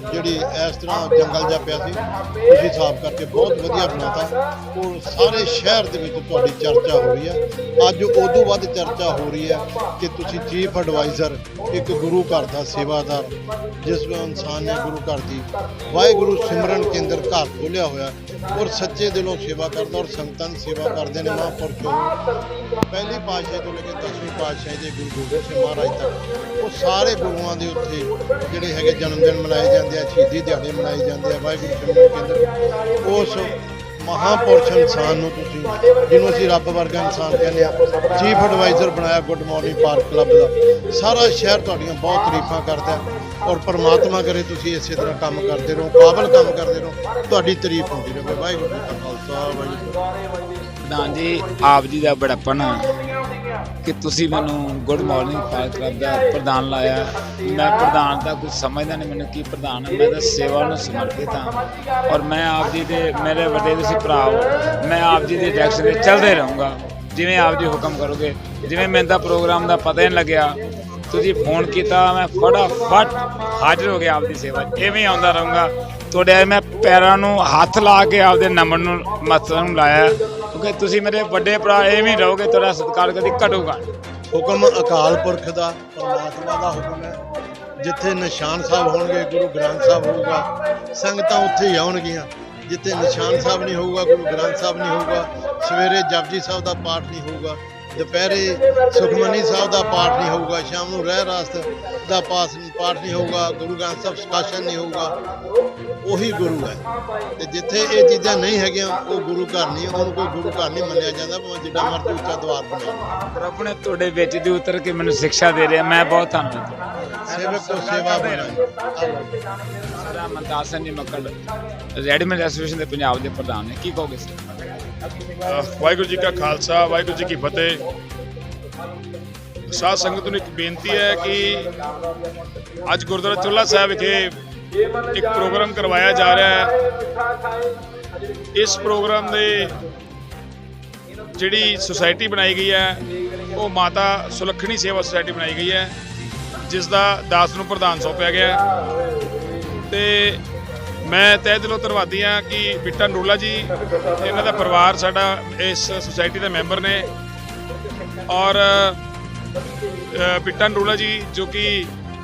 ਜਿਹੜੀ ਇਸ ਤਰ੍ਹਾਂ ਜੰਗਲ ਜਿਹਾ ਪਿਆ ਸੀ ਤੁਸੀਂ ਸਾਫ਼ ਕਰਕੇ ਬਹੁਤ ਵਧੀਆ ਬਣਾਤਾ ਔਰ ਸਾਰੇ ਸ਼ਹਿਰ ਦੇ ਵਿੱਚ ਤੁਹਾਡੀ ਚਰਚਾ ਹੋ ਰਹੀ ਹੈ ਅੱਜ ਉਦੋਂ ਵੱਧ ਚਰਚਾ ਹੋ ਰਹੀ ਹੈ ਕਿ ਤੁਸੀਂ ਚੀਫ ਐਡਵਾਈਜ਼ਰ ਇੱਕ ਗੁਰੂ ਘਰ ਦਾ ਸੇਵਾਦਾਰ ਜਿਸ ਇਨਸਾਨ ਨੇ ਗੁਰੂ ਘਰ ਦੀ ਵਾਹਿਗੁਰੂ ਸਿਮਰਨ ਕੇਂਦਰ ਘਰ ਖੋਲ੍ਹਿਆ ਹੋਇਆ ਔਰ ਸੱਚੇ ਦਿਲੋਂ ਸੇਵਾ ਕਰਦਾ ਔਰ ਸੰਗਤਾਂ ਦੀ ਸੇਵਾ ਕਰਦੇ ਨੇ ਮਹਾਂਪੁਰਖ ਪਹਿਲੀ ਪਾਤਸ਼ਾਹੀ ਤੋਂ ਲੈ ਕੇ 10ਵੀਂ ਪਾਤਸ਼ਾਹੀ ਦੇ ਗੁਰੂ ਗੋਬਿੰਦ ਸਿੰਘ ਮਹਾਰਾਜ ਤੱਕ ਉਹ ਸਾਰੇ ਗੁਰੂਆਂ ਦੇ ਉੱਥੇ ਜਿਹੜੇ ਹੈਗੇ ਜਨਮ ਦਿਨ ਮਨਾਏ ਜਾਂਦੇ ਆ ਸ਼ਹੀਦੀ ਦਿਹਾੜੇ ਮਨਾਏ ਜਾਂਦੇ ਆ ਵਾਹਿਗੁਰੂ ਸਿਮਰਨ ਕੇਂਦਰ ਉਸ ਮਹਾਂਪੁਰਸ਼ ਇਨਸਾਨ ਨੂੰ ਤੁਸੀਂ ਜਿਹਨੂੰ ਅਸੀਂ ਰੱਬ ਵਰਗਾ ਇਨਸਾਨ ਕਹਿੰਦੇ ਆ ਚੀਫ ਐਡਵਾਈਜ਼ਰ ਬਣਾਇਆ ਗੁੱਡ ਮਾਰਨਿੰਗ ਪਾਰਕ ਕਲੱਬ ਦਾ ਸਾਰਾ ਸ਼ਹਿਰ ਤੁਹਾਡੀਆਂ ਬਹੁਤ ਤਾਰੀਫਾਂ ਕਰਦਾ ਔਰ ਪਰਮਾਤਮਾ ਕਰੇ ਤੁਸੀਂ ਇਸੇ ਤਰ੍ਹਾਂ ਕੰਮ ਕਰਦੇ ਰਹੋ ਕਾਬਲ ਕੰਮ ਕਰਦੇ ਰਹੋ ਤੁਹਾਡੀ ਤਾਰੀਫ ਹੁੰਦੀ ਰਹੇ ਵਾਹਿਗੁਰੂ ਜੀ ਕਾ ਖਾਲਸਾ ਵਾਹਿਗੁਰੂ ਪ੍ਰਧਾਨ ਜੀ ਆਪ ਜੀ ਦਾ ਬੜਾਪਨ ਕਿ ਤੁਸੀਂ ਮੈਨੂੰ ਗੁੱਡ ਮਾਰਨਿੰਗ ਪਾਰਕ ਕਲੱਬ ਦਾ ਪ੍ਰਧਾਨ ਲਾਇਆ। ਮੈਂ ਪ੍ਰਧਾਨ ਦਾ ਕੁਝ ਸਮਝਦਾ ਨਹੀਂ, ਮੈਨੂੰ ਕੀ ਪ੍ਰਧਾਨ ਹੈ, ਮੈਂ ਤਾਂ ਸੇਵਾ ਨੂੰ ਸਮਰਪਿਤ ਹਾਂ। ਔਰ ਮੈਂ ਆਪ ਜੀ ਦੇ, ਮੇਰੇ ਵੱਡੇ ਤੁਸੀਂ ਭਰਾ ਹੋ, ਮੈਂ ਆਪ ਜੀ ਦੀ ਡਾਇਰੈਕਸ਼ਨ 'ਤੇ ਚੱਲਦੇ ਰਹੂੰਗਾ ਜਿਵੇਂ ਆਪ ਜੀ ਹੁਕਮ ਕਰੋਗੇ। ਜਿਵੇਂ ਮੈਨੂੰ ਤਾਂ ਪ੍ਰੋਗਰਾਮ ਦਾ ਪਤਾ ਹੀ ਨਹੀਂ ਲੱਗਿਆ, ਤੁਸੀਂ ਫੋਨ ਕੀਤਾ, ਮੈਂ ਫਟਾਫਟ ਹਾਜ਼ਰ ਹੋ ਗਿਆ ਆਪ ਦੀ ਸੇਵਾ 'ਚ। ਇਵੇਂ ਆਉਂਦਾ ਰਹੂੰਗਾ। ਤੁਹਾਡੇ ਮੈਂ ਪੈਰਾਂ ਨੂੰ ਹੱਥ ਲਾ ਕੇ ਆਪਦੇ ਨਮਨ ਨੂੰ ਮੱਥਾ ਨੂੰ ਲਾਇਆ, ਕਿਉਂਕਿ ਤੁਸੀਂ ਮੇਰੇ ਵੱਡੇ ਭਰਾ, ਐਵੇਂ ਹੀ ਰਹੋਗੇ, ਤੁਹਾਡਾ ਸਤਿਕਾਰ ਕਦੀ ਘਟੂਗਾ। ਹੁਕਮ ਅਕਾਲ ਪੁਰਖ ਦਾ, ਪਰਮਾਤਮਾ ਦਾ ਹੁਕਮ ਹੈ। ਜਿੱਥੇ ਨਿਸ਼ਾਨ ਸਾਹਿਬ ਹੋਣਗੇ, ਗੁਰੂ ਗ੍ਰੰਥ ਸਾਹਿਬ ਹੋਊਗਾ, ਸੰਗਤਾਂ ਉੱਥੇ ਹੀ ਆਉਣਗੀਆਂ। ਜਿੱਥੇ ਨਿਸ਼ਾਨ ਸਾਹਿਬ ਨਹੀਂ ਹੋਊਗਾ, ਗੁਰੂ ਗ੍ਰੰਥ ਸਾਹਿਬ ਨਹੀਂ ਹੋਊਗਾ, ਸਵੇਰੇ ਜਪਜੀ ਸਾਹਿਬ ਦਾ ਪਾਠ ਨਹੀਂ ਹੋਊਗਾ, ਦੁਪਹਿਰੇ ਸੁਖਮਨੀ ਸਾਹਿਬ ਦਾ ਪਾਠ ਨਹੀਂ ਹੋਊਗਾ, ਸ਼ਾਮ ਨੂੰ ਰਹਿ ਰਾਸਤ ਦਾ ਪਾਠ ਨਹੀਂ ਹੋਊਗਾ, ਗੁਰੂ ਗ੍ਰੰਥ ਸਾਹਿਬ ਸਕਾਸ਼ਨ ਨਹੀਂ ਹੋਊਗਾ। ਉਹੀ ਗੁਰੂ ਹੈ। ਤੇ ਜਿੱਥੇ ਇਹ ਚੀਜ਼ਾਂ ਨਹੀਂ ਹੈਗੀਆਂ, ਉਹ ਗੁਰੂ ਘਰ ਨਹੀਂ, ਉਹਨੂੰ ਕੋਈ ਗੁਰੂ ਘਰ ਨਹੀਂ ਮੰਨਿਆ ਜਾਂਦਾ, ਭਾਵੇਂ ਜਿੱਡਾ ਮਰਜ਼ੀ ਉੱਚਾ ਦੁਆਰ ਬਣਾਓ। ਰੱਬ ਨੇ ਤੁਹਾਡੇ ਵਿੱਚ ਦੀ ਉਤਰ ਕੇ ਮੈਨੂੰ ਸਿੱਖਿਆ ਦੇ ਰਿਹਾ, ਮੈਂ ਬਹੁਤ ਧੰਨਵਾਦ। ਸੇਵਕ ਤੋਂ ਸੇਵਾ ਬਣਾਈ। Sir Mantar Singh ji Makkar, readymade association ਦੇ ਪੰਜਾਬ ਦੇ ਪ੍ਰਧਾਨ ਨੇ, ਕੀ ਕਹੋਗੇ ਸਰ? ਵਾਹਿਗੁਰੂ ਜੀ ਕਾ ਖਾਲਸਾ, ਵਾਹਿਗੁਰੂ ਜੀ ਕੀ ਫਤਿਹ। ਸਾਧ ਸੰਗਤ ਨੂੰ ਇੱਕ ਬੇਨਤੀ ਹੈ ਕਿ ਅੱਜ ਗੁਰਦੁਆਰਾ ਚੁੱਲਾ ਸਾਹਿਬ ਵਿਖੇ ਇੱਕ ਪ੍ਰੋਗਰਾਮ ਕਰਵਾਇਆ ਜਾ ਰਿਹਾ ਹੈ। ਇਸ ਪ੍ਰੋਗਰਾਮ ਦੇ ਜਿਹੜੀ ਸੁਸਾਇਟੀ ਬਣਾਈ ਗਈ ਹੈ, ਉਹ ਮਾਤਾ ਸੁਲੱਖਣੀ ਸੇਵਾ ਸੁਸਾਇਟੀ ਬਣਾਈ ਗਈ ਹੈ, ਜਿਸ ਦਾ ਦਾਸ ਨੂੰ ਪ੍ਰਧਾਨ ਸੌਂਪਿਆ ਗਿਆ। ਤੇ ਮੈਂ ਤਹਿ ਦਿਲੋਂ ਧੰਨਵਾਦੀ ਹਾਂ ਕਿ ਬਿੱਟਾ ਨਰੂਲਾ ਜੀ, ਇਹਨਾਂ ਦਾ ਪਰਿਵਾਰ ਸਾਡਾ ਇਸ ਸੁਸਾਇਟੀ ਦੇ ਮੈਂਬਰ ਨੇ। ਔਰ ਬਿੱਟਾ ਨਰੂਲਾ ਜੀ, ਜੋ ਕਿ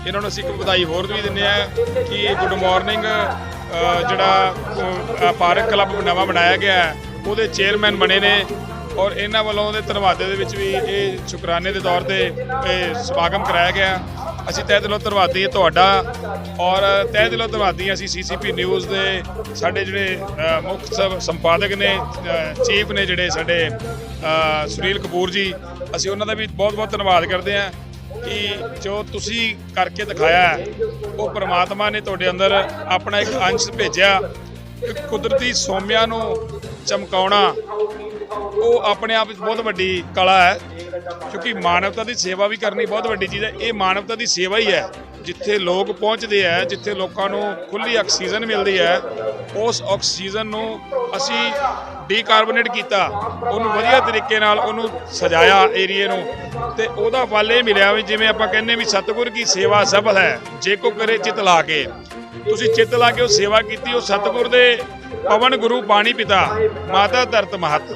ਇਹਨਾਂ ਨੂੰ ਅਸੀਂ ਇੱਕ ਵਧਾਈ ਹੋਰ ਵੀ ਦਿੰਦੇ ਹਾਂ ਕਿ ਗੁੱਡ ਮਾਰਨਿੰਗ ਜਿਹੜਾ ਪਾਰਕ ਕਲੱਬ ਨਵਾਂ ਬਣਾਇਆ ਗਿਆ, ਉਹਦੇ ਚੇਅਰਮੈਨ ਬਣੇ ਨੇ। ਔਰ ਇਹਨਾਂ ਵੱਲੋਂ ਉਹਦੇ ਧੰਨਵਾਦੇ ਦੇ ਵਿੱਚ ਵੀ ਇਹ ਸ਼ੁਕਰਾਨੇ ਦੇ ਤੌਰ ਤੇ ਇਹ ਸਮਾਗਮ ਕਰਾਇਆ ਗਿਆ। ਅਸੀਂ ਤਹਿ ਦਿਲੋਂ ਧੰਨਵਾਦੀ ਹਾਂ ਤੁਹਾਡਾ, ਔਰ ਤਹਿ ਦਿਲੋਂ ਧੰਨਵਾਦੀ ਹਾਂ ਅਸੀਂ ਸੀਸੀਪੀ ਨਿਊਜ਼ ਦੇ ਸਾਡੇ ਜਿਹੜੇ ਮੁੱਖ ਸੰਪਾਦਕ ਨੇ, ਚੀਫ ਨੇ ਜਿਹੜੇ ਸਾਡੇ ਸੁਨੀਲ ਕਪੂਰ ਜੀ, ਅਸੀਂ ਉਹਨਾਂ ਦਾ ਵੀ ਬਹੁਤ ਬਹੁਤ ਧੰਨਵਾਦ ਕਰਦੇ ਹਾਂ ਕਿ ਜੋ ਤੁਸੀਂ ਕਰਕੇ ਦਿਖਾਇਆ, ਉਹ ਪ੍ਰਮਾਤਮਾ ਨੇ ਤੁਹਾਡੇ ਅੰਦਰ ਆਪਣਾ ਇੱਕ ਅੰਸ਼ ਭੇਜਿਆ। ਕੁਦਰਤੀ ਸੋਮਿਆਂ ਨੂੰ ਚਮਕਾਉਣਾ ਉਹ ਆਪਣੇ ਆਪ ਵਿੱਚ ਬਹੁਤ ਵੱਡੀ ਕਲਾ ਹੈ, ਕਿਉਂਕਿ ਮਾਨਵਤਾ ਦੀ ਸੇਵਾ ਵੀ ਕਰਨੀ ਬਹੁਤ ਵੱਡੀ ਚੀਜ਼ ਹੈ। ਇਹ ਮਾਨਵਤਾ ਦੀ ਸੇਵਾ ਹੀ ਹੈ। ਜਿੱਥੇ ਲੋਕ ਪਹੁੰਚਦੇ ਹੈ, ਜਿੱਥੇ ਲੋਕਾਂ ਨੂੰ ਖੁੱਲ੍ਹੀ ਆਕਸੀਜਨ ਮਿਲਦੀ ਹੈ, ਉਸ ਆਕਸੀਜਨ ਨੂੰ ਅਸੀਂ ਡੀਕਾਰਬੋਨੇਟ ਕੀਤਾ, ਉਹਨੂੰ ਵਧੀਆ ਤਰੀਕੇ ਨਾਲ ਉਹਨੂੰ ਸਜਾਇਆ ਏਰੀਏ ਨੂੰ, ਤੇ ਉਹਦਾ ਫਲ ਇਹ ਮਿਲਿਆ ਵੀ ਜਿਵੇਂ ਆਪਾਂ ਕਹਿੰਦੇ ਵੀ ਸਤਿਗੁਰ ਕੀ ਸੇਵਾ ਸਫਲ ਹੈ ਜੇ ਕੋ ਕਰੇ ਚਿਤ ਲਾ ਕੇ। ਤੁਸੀਂ ਚਿੱਤ ਲਾ ਕੇ ਉਹ ਸੇਵਾ ਕੀਤੀ, ਉਹ ਸਤਿਗੁਰ ਦੇ ਪਵਨ ਗੁਰੂ ਪਾਣੀ ਪਿਤਾ ਮਾਤਾ ਧਰਤ ਮਹਤ।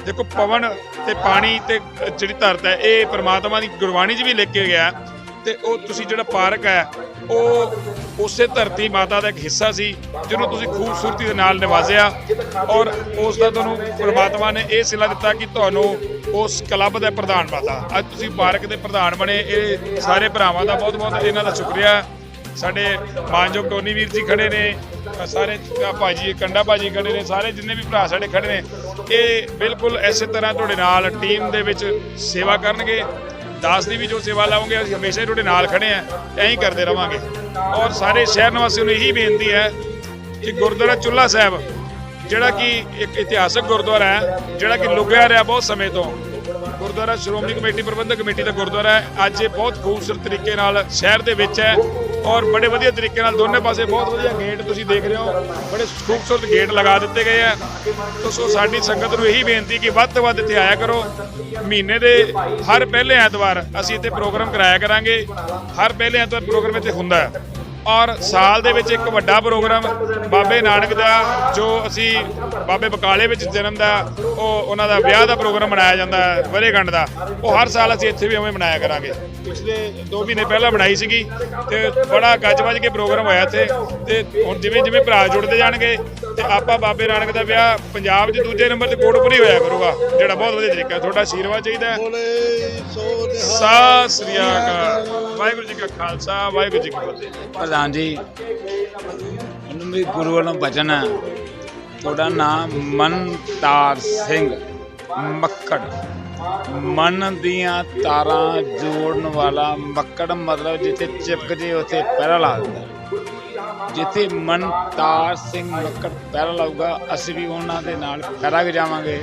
ਦੇਖੋ ਪਵਨ ਤੇ ਪਾਣੀ ਤੇ ਜਿਹੜੀ ਧਰਤ ਹੈ, ਇਹ ਪ੍ਰਮਾਤਮਾ ਦੀ ਗੁਰਬਾਣੀ 'ਚ ਵੀ ਲਿਖ ਕੇ ਗਿਆ। ਤੇ ਉਹ ਤੁਸੀਂ ਜਿਹੜਾ ਪਾਰਕ ਹੈ, ਉਹ ਉਸੇ ਧਰਤੀ ਮਾਤਾ ਦਾ ਇੱਕ ਹਿੱਸਾ ਸੀ, ਜਿਹਨੂੰ ਤੁਸੀਂ ਖੂਬਸੂਰਤੀ ਦੇ ਨਾਲ ਨਿਵਾਜਿਆ। ਔਰ ਉਸ ਦਾ ਤੁਹਾਨੂੰ ਪ੍ਰਮਾਤਮਾ ਨੇ ਇਹ ਸਿਲਾ ਦਿੱਤਾ ਕਿ ਤੁਹਾਨੂੰ ਉਸ ਕਲੱਬ ਦਾ ਪ੍ਰਧਾਨ ਬਣਾਤਾ। ਅੱਜ ਤੁਸੀਂ ਪਾਰਕ ਦੇ ਪ੍ਰਧਾਨ ਬਣੇ। ਇਹ ਸਾਰੇ ਭਰਾਵਾਂ ਦਾ ਬਹੁਤ ਬਹੁਤ ਇਹਨਾਂ ਦਾ ਸ਼ੁਕਰੀਆ। ਸਾਡੇ ਮਾਨਯੋਗ ਟੋਨੀ ਵੀਰ ਜੀ ਖੜੇ ਨੇ, ਸਾਰੇ ਭਾਜੀ ਕੰਡਾ ਭਾਜੀ ਖੜੇ ਨੇ, ਸਾਰੇ ਜਿੰਨੇ ਵੀ ਭਰਾ ਸਾਡੇ ਖੜੇ ਨੇ, ਇਹ ਬਿਲਕੁਲ ਇਸੇ ਤਰ੍ਹਾਂ ਤੁਹਾਡੇ ਨਾਲ ਟੀਮ ਦੇ ਵਿੱਚ ਸੇਵਾ ਕਰਨਗੇ। ਦਾਸ ਦੀ ਵੀ ਜੋ ਸੇਵਾ ਲਾਉਂਗੇ, ਅਸੀਂ ਹਮੇਸ਼ਾ ਤੁਹਾਡੇ ਨਾਲ ਖੜੇ ਹਾਂ, ਐਂ ਹੀ ਕਰਦੇ ਰਵਾਂਗੇ। ਔਰ ਸਾਰੇ ਸ਼ਹਿਰ ਨਿਵਾਸੀਆਂ ਨੂੰ ਇਹੀ ਬੇਨਤੀ ਹੈ ਕਿ ਗੁਰਦੁਆਰਾ ਚੁੱਲਾ ਸਾਹਿਬ, ਜਿਹੜਾ ਕਿ ਇੱਕ ਇਤਿਹਾਸਕ ਗੁਰਦੁਆਰਾ ਹੈ, ਜਿਹੜਾ ਕਿ ਲੁਕਿਆ ਰਿਹਾ ਬਹੁਤ ਸਮੇਂ ਤੋਂ, ਗੁਰਦੁਆਰਾ ਸ਼੍ਰੋਮਣੀ ਕਮੇਟੀ ਪ੍ਰਬੰਧਕ ਕਮੇਟੀ ਦਾ ਗੁਰਦੁਆਰਾ ਹੈ, ਅੱਜ ਇਹ ਬਹੁਤ ਖੂਬਸੂਰਤ ਤਰੀਕੇ ਨਾਲ ਸ਼ਹਿਰ ਦੇ ਵਿੱਚ ਹੈ। ਔਰ ਬੜੇ ਵਧੀਆ ਤਰੀਕੇ ਨਾਲ ਦੋਨੇ ਪਾਸੇ ਬਹੁਤ ਵਧੀਆ ਗੇਟ ਤੁਸੀਂ ਦੇਖ ਰਹੇ ਹੋ, ਬੜੇ ਖੂਬਸੂਰਤ ਗੇਟ ਲਗਾ ਦਿੱਤੇ ਗਏ ਆ। ਸੋ ਸਾਡੀ ਸੰਗਤ ਨੂੰ ਇਹੀ ਬੇਨਤੀ ਕਿ ਵੱਧ ਤੋਂ ਵੱਧ ਇੱਥੇ ਆਇਆ ਕਰੋ। ਮਹੀਨੇ ਦੇ ਹਰ ਪਹਿਲੇ ਐਤਵਾਰ ਅਸੀਂ ਇੱਥੇ ਪ੍ਰੋਗਰਾਮ ਕਰਾਇਆ ਕਰਾਂਗੇ। ਹਰ ਪਹਿਲੇ ਐਤਵਾਰ ਪ੍ਰੋਗਰਾਮ ਇੱਥੇ ਹੁੰਦਾ ਹੈ। ਔਰ ਸਾਲ ਦੇ ਵਿੱਚ ਇੱਕ ਵੱਡਾ ਪ੍ਰੋਗਰਾਮ ਬਾਬੇ ਨਾਨਕ ਦਾ, ਜੋ ਅਸੀਂ ਬਾਬੇ ਬਕਾਲੇ ਵਿੱਚ ਜਨਮ ਦਾ, ਉਹ ਉਹਨਾਂ ਦਾ ਵਿਆਹ ਦਾ ਪ੍ਰੋਗਰਾਮ ਮਨਾਇਆ ਜਾਂਦਾ ਹੈ, ਵਰ੍ਹੇਗੰਢ ਦਾ, ਉਹ ਹਰ ਸਾਲ ਅਸੀਂ ਇੱਥੇ ਵੀ ਉਵੇਂ ਮਨਾਇਆ ਕਰਾਂਗੇ। ਪਿਛਲੇ 2 ਮਹੀਨੇ ਪਹਿਲਾਂ ਬਣਾਈ ਸੀਗੀ ਤੇ ਬੜਾ ਗੱਜ ਵੱਜ ਕੇ ਪ੍ਰੋਗਰਾਮ ਹੋਇਆ ਇੱਥੇ। ਤੇ ਹੁਣ ਜਿਵੇਂ ਜਿਵੇਂ ਭਰਾ ਜੁੜਦੇ ਜਾਣਗੇ ਤੇ ਆਪਾਂ ਬਾਬੇ ਨਾਨਕ ਦਾ ਵਿਆਹ ਪੰਜਾਬ 'ਚ ਦੂਜੇ ਨੰਬਰ ਤੇ ਕੋਟਪੁਰੀ ਹੋਇਆ ਕਰੂਗਾ, ਜਿਹੜਾ ਬਹੁਤ ਵਧੀਆ ਤਰੀਕਾ। ਤੁਹਾਡਾ ਆਸ਼ੀਰਵਾਦ ਚਾਹੀਦਾ। ਸਤਿ ਸ੍ਰੀ ਅਕਾਲ। ਵਾਹਿਗੁਰੂ ਜੀ ਕਾ ਖਾਲਸਾ, ਵਾਹਿਗੁਰੂ ਜੀ ਕੀ ਫਤਿਹ। ਪ੍ਰਧਾਨ ਜੀ, ਉਹਨੂੰ ਵੀ ਗੁਰੂ ਵੱਲੋਂ ਬਚਨ ਹੈ, ਤੁਹਾਡਾ ਨਾਮ ਮਨਤਾਰ ਸਿੰਘ ਮੱਕੜ, ਮਨ ਦੀਆਂ ਤਾਰਾਂ ਜੋੜਨ ਵਾਲਾ। ਮੱਕੜ ਮਤਲਬ ਜਿੱਥੇ ਚਿਪਕ ਜੇ ਉੱਥੇ ਪਹਿਰਾ ਲਾ ਦਿੰਦਾ। ਜਿੱਥੇ ਮਨਤਾਰ ਸਿੰਘ ਮੱਕੜ ਪਹਿਰਾ ਲਾਊਗਾ, ਅਸੀਂ ਵੀ ਉਹਨਾਂ ਦੇ ਨਾਲ ਪਹਿਰਾ ਜਾਵਾਂਗੇ।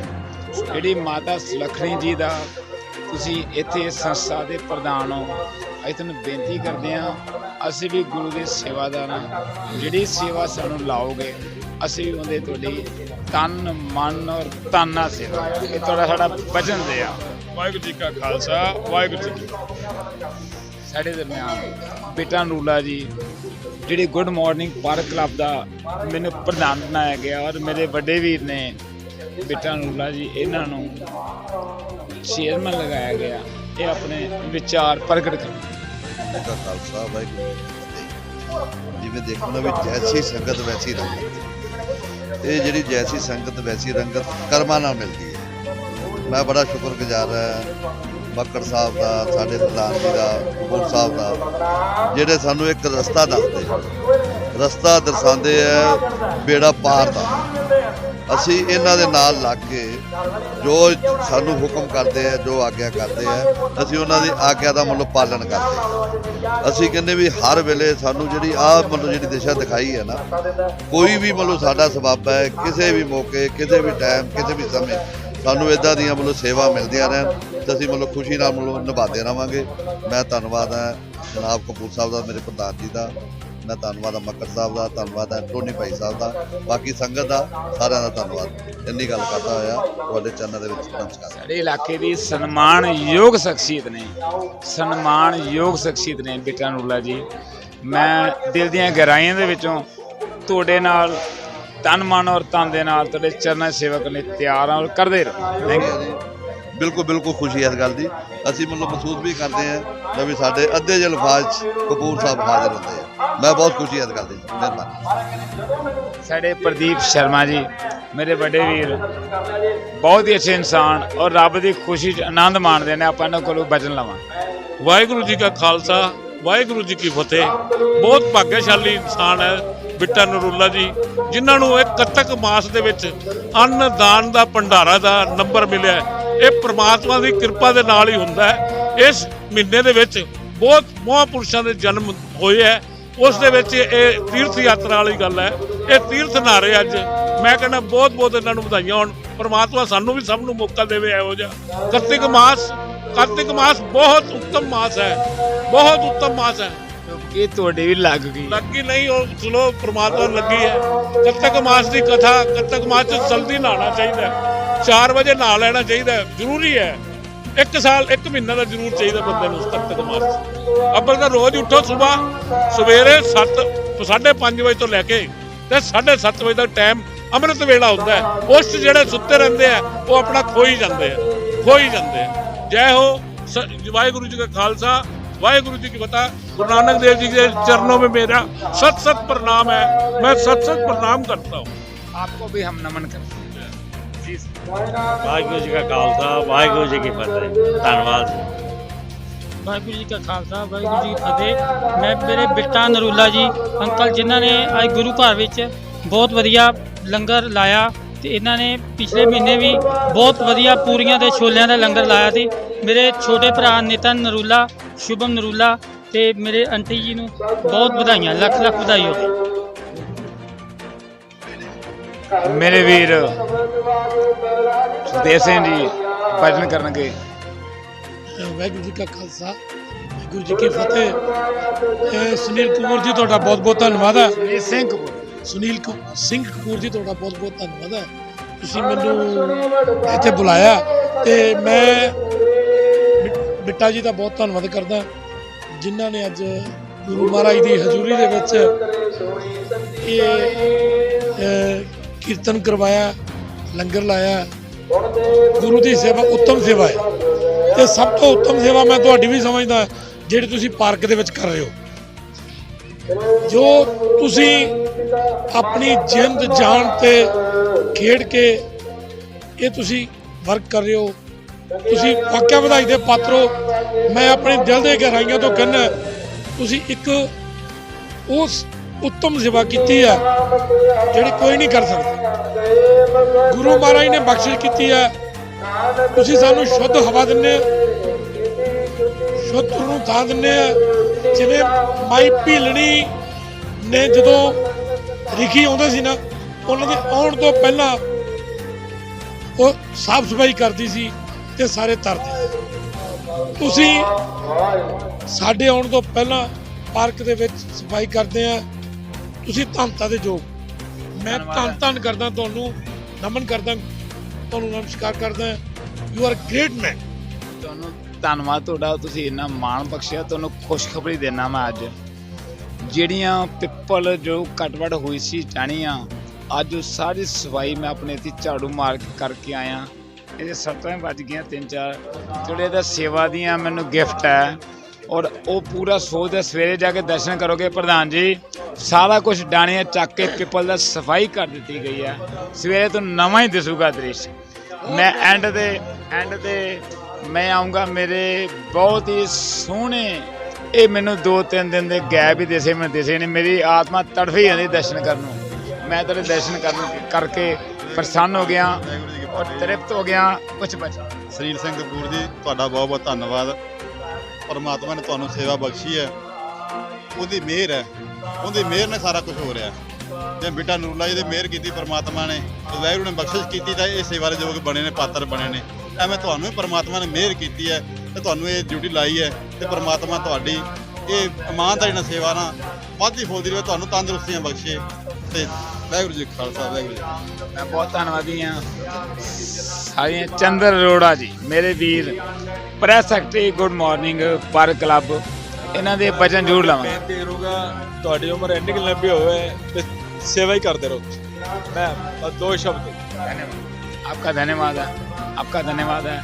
ਜਿਹੜੀ ਮਾਤਾ ਸੁਲੱਖਣੀ ਜੀ ਦਾ ਤੁਸੀਂ ਇੱਥੇ ਸੰਸਥਾ ਦੇ ਪ੍ਰਧਾਨ ਹੋ। ਅਸੀਂ ਤੁਹਾਨੂੰ ਬੇਨਤੀ ਕਰਦੇ ਹਾਂ, ਅਸੀਂ ਵੀ ਗੁਰੂ ਦੇ ਸੇਵਾਦਾਰ ਹਾਂ। ਜਿਹੜੀ ਸੇਵਾ ਸਾਨੂੰ ਲਾਓਗੇ ਅਸੀਂ ਵੀ ਉਹਦੇ ਤੁਹਾਡੀ ਤਨ ਮਨ ਔਰ ਧਨ ਨਾਲ ਸੇਵਾ ਕਰਾਂਗੇ। ਇਹ ਤੁਹਾਡਾ ਸਾਡਾ ਵਚਨ ਦੇ ਆ। ਵਾਹਿਗੁਰੂ ਜੀ ਕਾ ਖਾਲਸਾ, ਵਾਹਿਗੁਰੂ ਜੀ ਕੀ ਫਤਿਹ। ਸਾਡੇ ਦਰਮਿਆਨ ਬੇਟਾ ਨੂਲਾ ਜੀ ਜਿਹੜੇ ਗੁੱਡ ਮਾਰਨਿੰਗ ਪਾਰਕ ਕਲੱਬ ਦਾ ਮੈਨੂੰ ਪ੍ਰਧਾਨ ਬਣਾਇਆ ਗਿਆ ਔਰ ਮੇਰੇ ਵੱਡੇ ਵੀਰ ਨੇ ਬੇਟਾ ਨੂਲਾ ਜੀ ਇਹਨਾਂ ਨੂੰ ਚੇਅਰਮੈਨ ਲਗਾਇਆ ਗਿਆ। ਇਹ ਆਪਣੇ ਵਿਚਾਰ ਪ੍ਰਗਟ ਕਰਨ। ਦਾ ਖਾਲਸਾ ਵਾਹਿਗੁਰੂ ਜੀ ਕੀ ਫਤਿਹ। ਜਿਵੇਂ ਦੇਖੋ ਨਾ ਵੀ ਜੈਸੀ ਸੰਗਤ ਵੈਸੀ ਰੰਗਤ। ਇਹ ਜਿਹੜੀ ਜੈਸੀ ਸੰਗਤ ਵੈਸੀ ਰੰਗਤ ਕਰਮਾਂ ਨਾਲ ਮਿਲਦੀ ਹੈ। ਮੈਂ ਬੜਾ ਸ਼ੁਕਰਗੁਜ਼ਾਰ ਹਾਂ ਬੱਕੜ ਸਾਹਿਬ ਦਾ, ਸਾਡੇ ਪ੍ਰਧਾਨ ਜੀ ਦਾ, ਕਪੂਰ ਸਾਹਿਬ ਦਾ, ਜਿਹੜੇ ਸਾਨੂੰ ਇੱਕ ਰਸਤਾ ਦੱਸਦੇ, ਰਸਤਾ ਦਰਸਾਉਂਦੇ ਆ ਬੇੜਾ ਪਾਰ ਦਾ। ਅਸੀਂ ਇਹਨਾਂ ਦੇ ਨਾਲ ਲੱਗ ਕੇ ਜੋ ਸਾਨੂੰ ਹੁਕਮ ਕਰਦੇ ਆ, ਜੋ ਆਗਿਆ ਕਰਦੇ ਆ, ਅਸੀਂ ਉਹਨਾਂ ਦੀ ਆਗਿਆ ਦਾ ਮਤਲਬ ਪਾਲਣ ਕਰਦੇ। ਅਸੀਂ ਕਹਿੰਦੇ ਵੀ ਹਰ ਵੇਲੇ ਸਾਨੂੰ ਜਿਹੜੀ ਮਤਲਬ ਜਿਹੜੀ ਦਿਸ਼ਾ ਦਿਖਾਈ ਹੈ ਨਾ, ਕੋਈ ਵੀ ਮਤਲਬ ਸਾਡਾ ਸਬੱਬ ਹੈ, ਕਿਸੇ ਵੀ ਮੌਕੇ, ਕਿਸੇ ਵੀ ਟਾਈਮ, ਕਿਸੇ ਵੀ ਸਮੇਂ ਸਾਨੂੰ ਇੱਦਾਂ ਦੀਆਂ ਮਤਲਬ ਸੇਵਾ ਮਿਲਦੀਆਂ ਰਹਿਣ ਤੇ ਅਸੀਂ ਮਤਲਬ ਖੁਸ਼ੀ ਨਾਲ ਮਤਲਬ ਨਿਭਾਉਂਦੇ ਰਹਾਂਗੇ। ਮੈਂ ਧੰਨਵਾਦ ਹੈ ਜਨਾਬ ਕਪੂਰ ਸਾਹਿਬ ਦਾ, ਮੇਰੇ ਪ੍ਰਧਾਨ ਜੀ ਦਾ। ਮੈਂ ਧੰਨਵਾਦ ਹੈ ਮੱਕੜ ਸਾਹਿਬ ਦਾ, ਧੰਨਵਾਦ ਹੈ ਟੋਨੀ ਭਾਈ ਸਾਹਿਬ ਦਾ, ਬਾਕੀ ਸੰਗਤ ਦਾ, ਸਾਰਿਆਂ ਦਾ ਧੰਨਵਾਦ। ਇੰਨੀ ਗੱਲ ਕਰਦਾ ਹੋਇਆ ਤੁਹਾਡੇ ਚੈਨਲ ਦੇ ਵਿੱਚ ਨਮਸਕਾਰ। ਸਾਡੇ ਇਲਾਕੇ ਦੀ ਸਨਮਾਨਯੋਗ ਸ਼ਖਸੀਅਤ ਨੇ, ਸਨਮਾਨਯੋਗ ਸ਼ਖਸੀਅਤ ਨੇ ਬੇਟਾ ਨੂਲਾ ਜੀ। ਮੈਂ ਦਿਲ ਦੀਆਂ ਗਹਿਰਾਈਆਂ ਦੇ ਵਿੱਚੋਂ ਤੁਹਾਡੇ ਨਾਲ ਤਨ ਮਨ ਔਰ ਤਨ ਦੇ ਨਾਲ ਤੁਹਾਡੇ ਚਰਨਾਂ ਦੀ ਸੇਵਾ ਕਰਨ ਲਈ ਤਿਆਰ ਹਾਂ ਔਰ ਕਰਦੇ ਰਹੋ। Thank you. ਬਿਲਕੁਲ ਬਿਲਕੁਲ ਖੁਸ਼ੀ ਇਸ ਗੱਲ ਦੀ। ਅਸੀਂ ਮਤਲਬ ਮਹਿਸੂਸ ਵੀ ਕਰਦੇ ਹਾਂ ਵੀ ਸਾਡੇ ਅੱਧੇ ਜਿਹੇ ਲਫ਼ਾਜ਼ 'ਚ ਕਪੂਰ ਸਾਹਿਬ ਹਾਜ਼ਰ ਹੁੰਦੇ ਆ। ਮੈਂ ਬਹੁਤ ਖੁਸ਼ੀ ਇਸ ਗੱਲ ਦੀ। ਮਿਹਰਬਾਨੀ। ਸਾਡੇ ਪ੍ਰਦੀਪ ਸ਼ਰਮਾ ਜੀ ਮੇਰੇ ਵੱਡੇ ਵੀਰ ਬਹੁਤ ਹੀ ਅੱਛੇ ਇਨਸਾਨ ਔਰ ਰੱਬ ਦੀ ਖੁਸ਼ੀ 'ਚ ਆਨੰਦ ਮਾਣਦੇ ਨੇ। ਆਪਾਂ ਇਹਨਾਂ ਕੋਲੋਂ ਬਚਨ ਲਵਾਂ। ਵਾਹਿਗੁਰੂ ਜੀ ਕਾ ਖਾਲਸਾ, ਵਾਹਿਗੁਰੂ ਜੀ ਕੀ ਫਤਿਹ। ਬਹੁਤ ਭਾਗਿਆਸ਼ਾਲੀ ਇਨਸਾਨ ਹੈ ਬਿੱਟਾ ਨਰੂਲਾ ਜੀ, ਜਿਨ੍ਹਾਂ ਨੂੰ ਇਹ ਕੱਤਕ ਮਾਸ ਦੇ ਵਿੱਚ ਅੰਨਦਾਨ ਦਾ ਭੰਡਾਰਾ ਦਾ ਨੰਬਰ ਮਿਲਿਆ। ਇਹ ਪ੍ਰਮਾਤਮਾ ਦੀ ਕਿਰਪਾ ਦੇ ਨਾਲ ਹੀ ਹੁੰਦਾ ਹੈ। ਇਸ ਮਹੀਨੇ ਦੇ ਵਿੱਚ ਬਹੁਤ ਮਹਾਂਪੁਰਸ਼ਾਂ ਦੇ ਜਨਮ ਹੋਏ ਹੈ। ਉਸ ਦੇ ਵਿੱਚ ਇਹ ਤੀਰਥ ਯਾਤਰਾ ਵਾਲੀ ਗੱਲ ਹੈ। ਇਹ ਤੀਰਥ ਨਾਰੇ ਅੱਜ ਮੈਂ ਕਹਿੰਦਾ ਬਹੁਤ ਬਹੁਤ ਇਹਨਾਂ ਨੂੰ ਵਧਾਈਆਂ ਹੋਣ। ਪ੍ਰਮਾਤਮਾ ਸਾਨੂੰ ਵੀ ਸਭ ਨੂੰ ਮੌਕਾ ਦੇਵੇ ਇਹੋ ਜਿਹਾ। ਕਾਰਤਿਕ ਮਾਸ ਬਹੁਤ ਉੱਤਮ ਮਾਸ ਹੈ, ਬਹੁਤ ਉੱਤਮ ਮਾਸ ਹੈ। ਇਹ ਤੁਹਾਡੇ ਵੀ ਲੱਗ ਗਈ। ਲੱਗੀ ਨਹੀਂ, ਉਹ ਚਲੋ ਪ੍ਰਮਾਤਮਾ ਨੂੰ ਲੱਗੀ ਹੈ। ਕੱਤਕ ਮਾਸ ਦੀ ਕਥਾ, ਕੱਤਕ ਮਾਸ 'ਚ ਜਲਦੀ ਨਹਾਉਣਾ ਚਾਹੀਦਾ, 4 ਵਜੇ ਨਹਾ ਲੈਣਾ ਚਾਹੀਦਾ, ਜ਼ਰੂਰੀ ਹੈ। 1 ਸਾਲ 1 ਮਹੀਨਾ ਦਾ ਜ਼ਰੂਰ ਚਾਹੀਦਾ ਬੰਦੇ ਨੂੰ ਕੱਤਕ ਮਾਸ 'ਚ। ਅੱਬਲ ਤਾਂ ਰੋਜ਼ ਉੱਠੋ ਸਵੇਰੇ 5:30 ਵਜੇ ਤੋਂ ਲੈ ਕੇ ਤੇ 7:30 ਵਜੇ ਤੱਕ ਟਾਈਮ ਅੰਮ੍ਰਿਤ ਵੇਲਾ ਹੁੰਦਾ ਹੈ। ਉਸ 'ਚ ਜਿਹੜੇ ਸੁੱਤੇ ਰਹਿੰਦੇ ਆ ਉਹ ਆਪਣਾ ਖੋਈ ਜਾਂਦੇ ਆ। ਜੈ ਹੋ। ਵਾਹਿਗੁਰੂ ਜੀ ਕਾ ਖਾਲਸਾ, वाहिगुरु जी की फतह। गुरु नानक देव जी के चरणों में मेरा सत प्रणाम है। मैं सत प्रणाम करता हूँ। आपको भी हम नमन करते हैं। वाहिगुरु जी का खालसा, वाहिगुरु जी की फतेह। धन्यवाद। ਵਾਹਿਗੁਰੂ ਜੀ ਕਾ ਖਾਲਸਾ, ਵਾਹਿਗੁਰੂ ਜੀ ਕੀ ਫਤਿਹ। ਮੈਂ ਮੇਰੇ ਬਿੱਟਾ ਨਰੂਲਾ ਜੀ ਅੰਕਲ, ਜਿਨ੍ਹਾਂ ਨੇ ਅੱਜ ਗੁਰੂ ਘਰ ਵਿੱਚ ਬਹੁਤ ਵਧੀਆ ਲੰਗਰ ਲਾਇਆ ਤੇ ਇਹਨਾਂ ਨੇ ਪਿਛਲੇ ਮਹੀਨੇ ਵੀ ਬਹੁਤ ਵਧੀਆ ਪੂਰੀਆਂ ਦੇ ਛੋਲਿਆਂ ਦਾ ਲੰਗਰ ਲਾਇਆ ਸੀ। ਮੇਰੇ ਛੋਟੇ ਭਰਾ ਨਿਤਨ ਨਰੂਲਾ, ਸ਼ੁਭਮ ਨਰੂਲਾ ਤੇ ਮੇਰੇ ਆਂਟੀ ਜੀ ਨੂੰ ਬਹੁਤ ਵਧਾਈਆਂ, ਲੱਖ ਲੱਖ ਵਧਾਈ ਹੋਵੇ। ਮੇਰੇ ਵੀਰ ਸੁਖਦੇਵ ਸਿੰਘ ਜੀ ਭਜਨ ਕਰਨਗੇ। ਵਾਹਿਗੁਰੂ ਜੀ ਕਾ ਖਾਲਸਾ, ਵਾਹਿਗੁਰੂ ਜੀ ਕੀ ਫਤਿਹ। ਸੁਨੀਲ ਕਪੂਰ ਜੀ ਤੁਹਾਡਾ ਬਹੁਤ ਬਹੁਤ ਧੰਨਵਾਦ ਹੈ। ਸੁਨੀਲ ਸਿੰਘ ਕਪੂਰ ਜੀ ਤੁਹਾਡਾ ਬਹੁਤ ਬਹੁਤ ਧੰਨਵਾਦ ਹੈ। ਤੁਸੀਂ ਮੈਨੂੰ ਇੱਥੇ ਬੁਲਾਇਆ ਤੇ ਮੈਂ ਬਿੱਟਾ ਜੀ ਦਾ ਬਹੁਤ ਧੰਨਵਾਦ ਕਰਦਾ, ਜਿਨ੍ਹਾਂ ਨੇ ਅੱਜ ਗੁਰੂ ਮਹਾਰਾਜ ਦੀ ਹਜ਼ੂਰੀ ਦੇ ਵਿੱਚ ਇਹ ਕੀਰਤਨ ਕਰਵਾਇਆ, ਲੰਗਰ ਲਾਇਆ। ਗੁਰੂ ਦੀ ਸੇਵਾ ਉੱਤਮ ਸੇਵਾ ਹੈ ਤੇ ਸਭ ਤੋਂ ਉੱਤਮ ਸੇਵਾ ਮੈਂ ਤੁਹਾਡੀ ਵੀ ਸਮਝਦਾ ਜਿਹੜੀ ਤੁਸੀਂ ਪਾਰਕ ਦੇ ਵਿੱਚ ਕਰ ਰਹੇ ਹੋ। ਜੋ ਤੁਸੀਂ ਆਪਣੀ ਜਿੰਦ ਜਾਨ ਤੇ ਖੇਡ ਕੇ ਇਹ ਤੁਸੀਂ ਵਰਕ ਕਰ ਰਹੇ ਹੋ, ਤੁਸੀਂ ਵਾਕਿਆ ਵਧਾਈ ਦੇ ਪਾਤਰ ਹੋ। ਮੈਂ ਆਪਣੇ ਦਿਲ ਦੇ ਗਹਿਰਾਈਆਂ ਤੋਂ ਕਹਿੰਦਾ ਤੁਸੀਂ ਇੱਕ ਉਸ ਉੱਤਮ ਸੇਵਾ ਕੀਤੀ ਹੈ ਜਿਹੜੀ ਕੋਈ ਨਹੀਂ ਕਰ ਸਕਦਾ। ਗੁਰੂ ਮਹਾਰਾਜ ਨੇ ਬਖਸ਼ਿਸ਼ ਕੀਤੀ ਹੈ। ਤੁਸੀਂ ਸਾਨੂੰ ਸ਼ੁੱਧ ਹਵਾ ਦਿੰਦੇ ਆ, ਸ਼ੁੱਧ ਨੂੰ ਥਾਂ ਦਿੰਦੇ ਆ। ਜਿਵੇਂ ਮਾਈ ਭੀਲਣੀ ਨੇ ਜਦੋਂ ਰਿਖੀ ਆਉਂਦੇ ਸੀ ਨਾ, ਉਹਨਾਂ ਦੇ ਆਉਣ ਤੋਂ ਪਹਿਲਾਂ ਉਹ ਸਾਫ਼ ਸਫਾਈ ਕਰਦੀ ਸੀ ਤੇ ਸਾਰੇ ਤਰਦੇ ਸੀ। ਤੁਸੀਂ ਸਾਡੇ ਆਉਣ ਤੋਂ ਪਹਿਲਾਂ ਪਾਰਕ ਦੇ ਵਿੱਚ ਸਫਾਈ ਕਰਦੇ ਆ, ਤੁਸੀਂ ਧੰਨਤਾ ਦੇ ਯੋਗ। ਮੈਂ ਧੰਨ ਕਰਦਾ ਤੁਹਾਨੂੰ, ਨਮਨ ਕਰਦਾ ਤੁਹਾਨੂੰ, ਨਮਸਕਾਰ ਕਰਦਾ। ਯੂ ਆਰ ਗ੍ਰੇਟ ਮੈਨ। ਤੁਹਾਨੂੰ ਧੰਨਵਾਦ ਤੁਹਾਡਾ, ਤੁਸੀਂ ਇੰਨਾ ਮਾਣ ਬਖਸ਼ਿਆ। ਤੁਹਾਨੂੰ ਖੁਸ਼ਖਬਰੀ ਦੇਣਾ ਮੈਂ ਅੱਜ, ਜਿਹੜੀਆਂ ਪਿੱਪਲ ਜੋ ਘੱਟ-ਵੱਢ ਹੋਈ ਸੀ ਜਾਣੀਆਂ, ਅੱਜ ਉਹ ਸਾਰੀ ਸਫਾਈ ਮੈਂ ਆਪਣੇ ਇੱਥੇ ਝਾੜੂ ਮਾਰ ਕੇ ਕਰਕੇ ਆਇਆ। ਇਹਦੇ 7 ਵੱਜ ਗਈਆਂ 3-4 ਜਿਹੜੇ ਇਹਦਾ ਸੇਵਾ ਦੀਆਂ ਮੈਨੂੰ ਗਿਫਟ ਹੈ, ਔਰ ਉਹ ਪੂਰਾ ਸੋਚਦਾ ਸਵੇਰੇ ਜਾ ਕੇ ਦਰਸ਼ਨ ਕਰੋਗੇ ਪ੍ਰਧਾਨ ਜੀ। ਸਾਰਾ ਕੁਝ ਡਾਣੀਆਂ ਚੱਕ ਕੇ ਪਿੱਪਲ ਦਾ ਸਫਾਈ ਕਰ ਦਿੱਤੀ ਗਈ ਹੈ। ਸਵੇਰੇ ਤੋਂ ਨਵਾਂ ਹੀ ਦਿਸੂਗਾ ਦ੍ਰਿਸ਼। ਮੈਂ ਐਂਡ ਤੇ ਮੈਂ ਆਊਂਗਾ। ਮੇਰੇ ਬਹੁਤ ਹੀ ਸੋਹਣੇ, ਇਹ ਮੈਨੂੰ 2-3 ਦਿਨ ਦੇ ਗੈਪ ਹੀ ਦਿਸੇ, ਮੈਨੂੰ ਦਿਸੇ ਨਹੀਂ। ਮੇਰੀ ਆਤਮਾ ਤੜਫੀ ਜਾਂਦੀ ਦਰਸ਼ਨ ਕਰਨ ਨੂੰ। ਮੈਂ ਤੇਰੇ ਦਰਸ਼ਨ ਕਰਕੇ ਪ੍ਰਸੰਨ ਹੋ ਗਿਆ ਔਰ ਤ੍ਰਿਪਤ ਹੋ ਗਿਆ। ਕੁਛ ਬਚਾ ਸੁਨੀਲ ਸਿੰਘ ਕਪੂਰ ਜੀ, ਤੁਹਾਡਾ ਬਹੁਤ ਬਹੁਤ ਧੰਨਵਾਦ। ਪਰਮਾਤਮਾ ਨੇ ਤੁਹਾਨੂੰ ਸੇਵਾ ਬਖਸ਼ੀ ਹੈ, ਉਹਦੀ ਮਿਹਰ ਹੈ, ਉਹਦੀ ਮਿਹਰ ਨਾਲ ਸਾਰਾ ਕੁਝ ਹੋ ਰਿਹਾ। ਜੇ ਬੇਟਾ ਨੂਰਲਾ ਜੀ ਦੀ ਮਿਹਰ ਕੀਤੀ ਪਰਮਾਤਮਾ ਨੇ, ਵਾਹਿਗੁਰੂ ਨੇ ਬਖਸ਼ਿਸ਼ ਕੀਤੀ ਤਾਂ ਇਹ ਸੇਵਾ ਦੇ ਯੋਗ ਬਣੇ ਨੇ, ਪਾਤਰ ਬਣੇ ਨੇ। ਐਵੇਂ ਤੁਹਾਨੂੰ ਵੀ ਪਰਮਾਤਮਾ ਨੇ ਮਿਹਰ ਕੀਤੀ ਹੈ ਤੇ ਤੁਹਾਨੂੰ ਇਹ ਡਿਊਟੀ ਲਾਈ ਹੈ, ਤੇ ਪਰਮਾਤਮਾ ਤੁਹਾਡੀ ਇਹ ਇਮਾਨਦਾਰੀ ਨਾਲ ਸੇਵਾ ਨਾਲ ਵੱਧਦੀ ਫੁੱਲਦੀ ਰਹੇ, ਤੁਹਾਨੂੰ ਤੰਦਰੁਸਤੀਆਂ ਬਖਸ਼ੇ। ਤੇ ਵਾਹਿਗੁਰੂ ਜੀ ਖਾਲਸਾ, ਵਾਹਿਗੁਰੂ ਜੀ। ਮੈਂ ਬਹੁਤ ਧੰਨਵਾਦੀ ਹਾਂ ਸਾਰੀਆਂ। ਚੰਦਰ ਅਰੋੜਾ ਜੀ ਮੇਰੇ ਵੀਰ, ਪ੍ਰੈਸ ਸੈਕਟਰੀ ਗੁੱਡ ਮਾਰਨਿੰਗ ਪਰ ਕਲੱਬ, ਇਹਨਾਂ ਦੇ ਵਚਨ ਜ਼ਰੂਰ ਲਵਾਂਗੇ। ਬੇਨਤੀ ਕਰੂੰਗਾ, ਤੁਹਾਡੀ ਉਮਰ ਇੰਨੀ ਕਿ ਲੰਬੀ ਹੋਵੇ ਤੇ ਸੇਵਾ ਹੀ ਕਰਦੇ ਰਹੋ। ਮੈਂ ਬਸ 2 ਸ਼ਬਦ। धन्यवाद, आपका धन्यवाद है, आपका धन्यवाद है।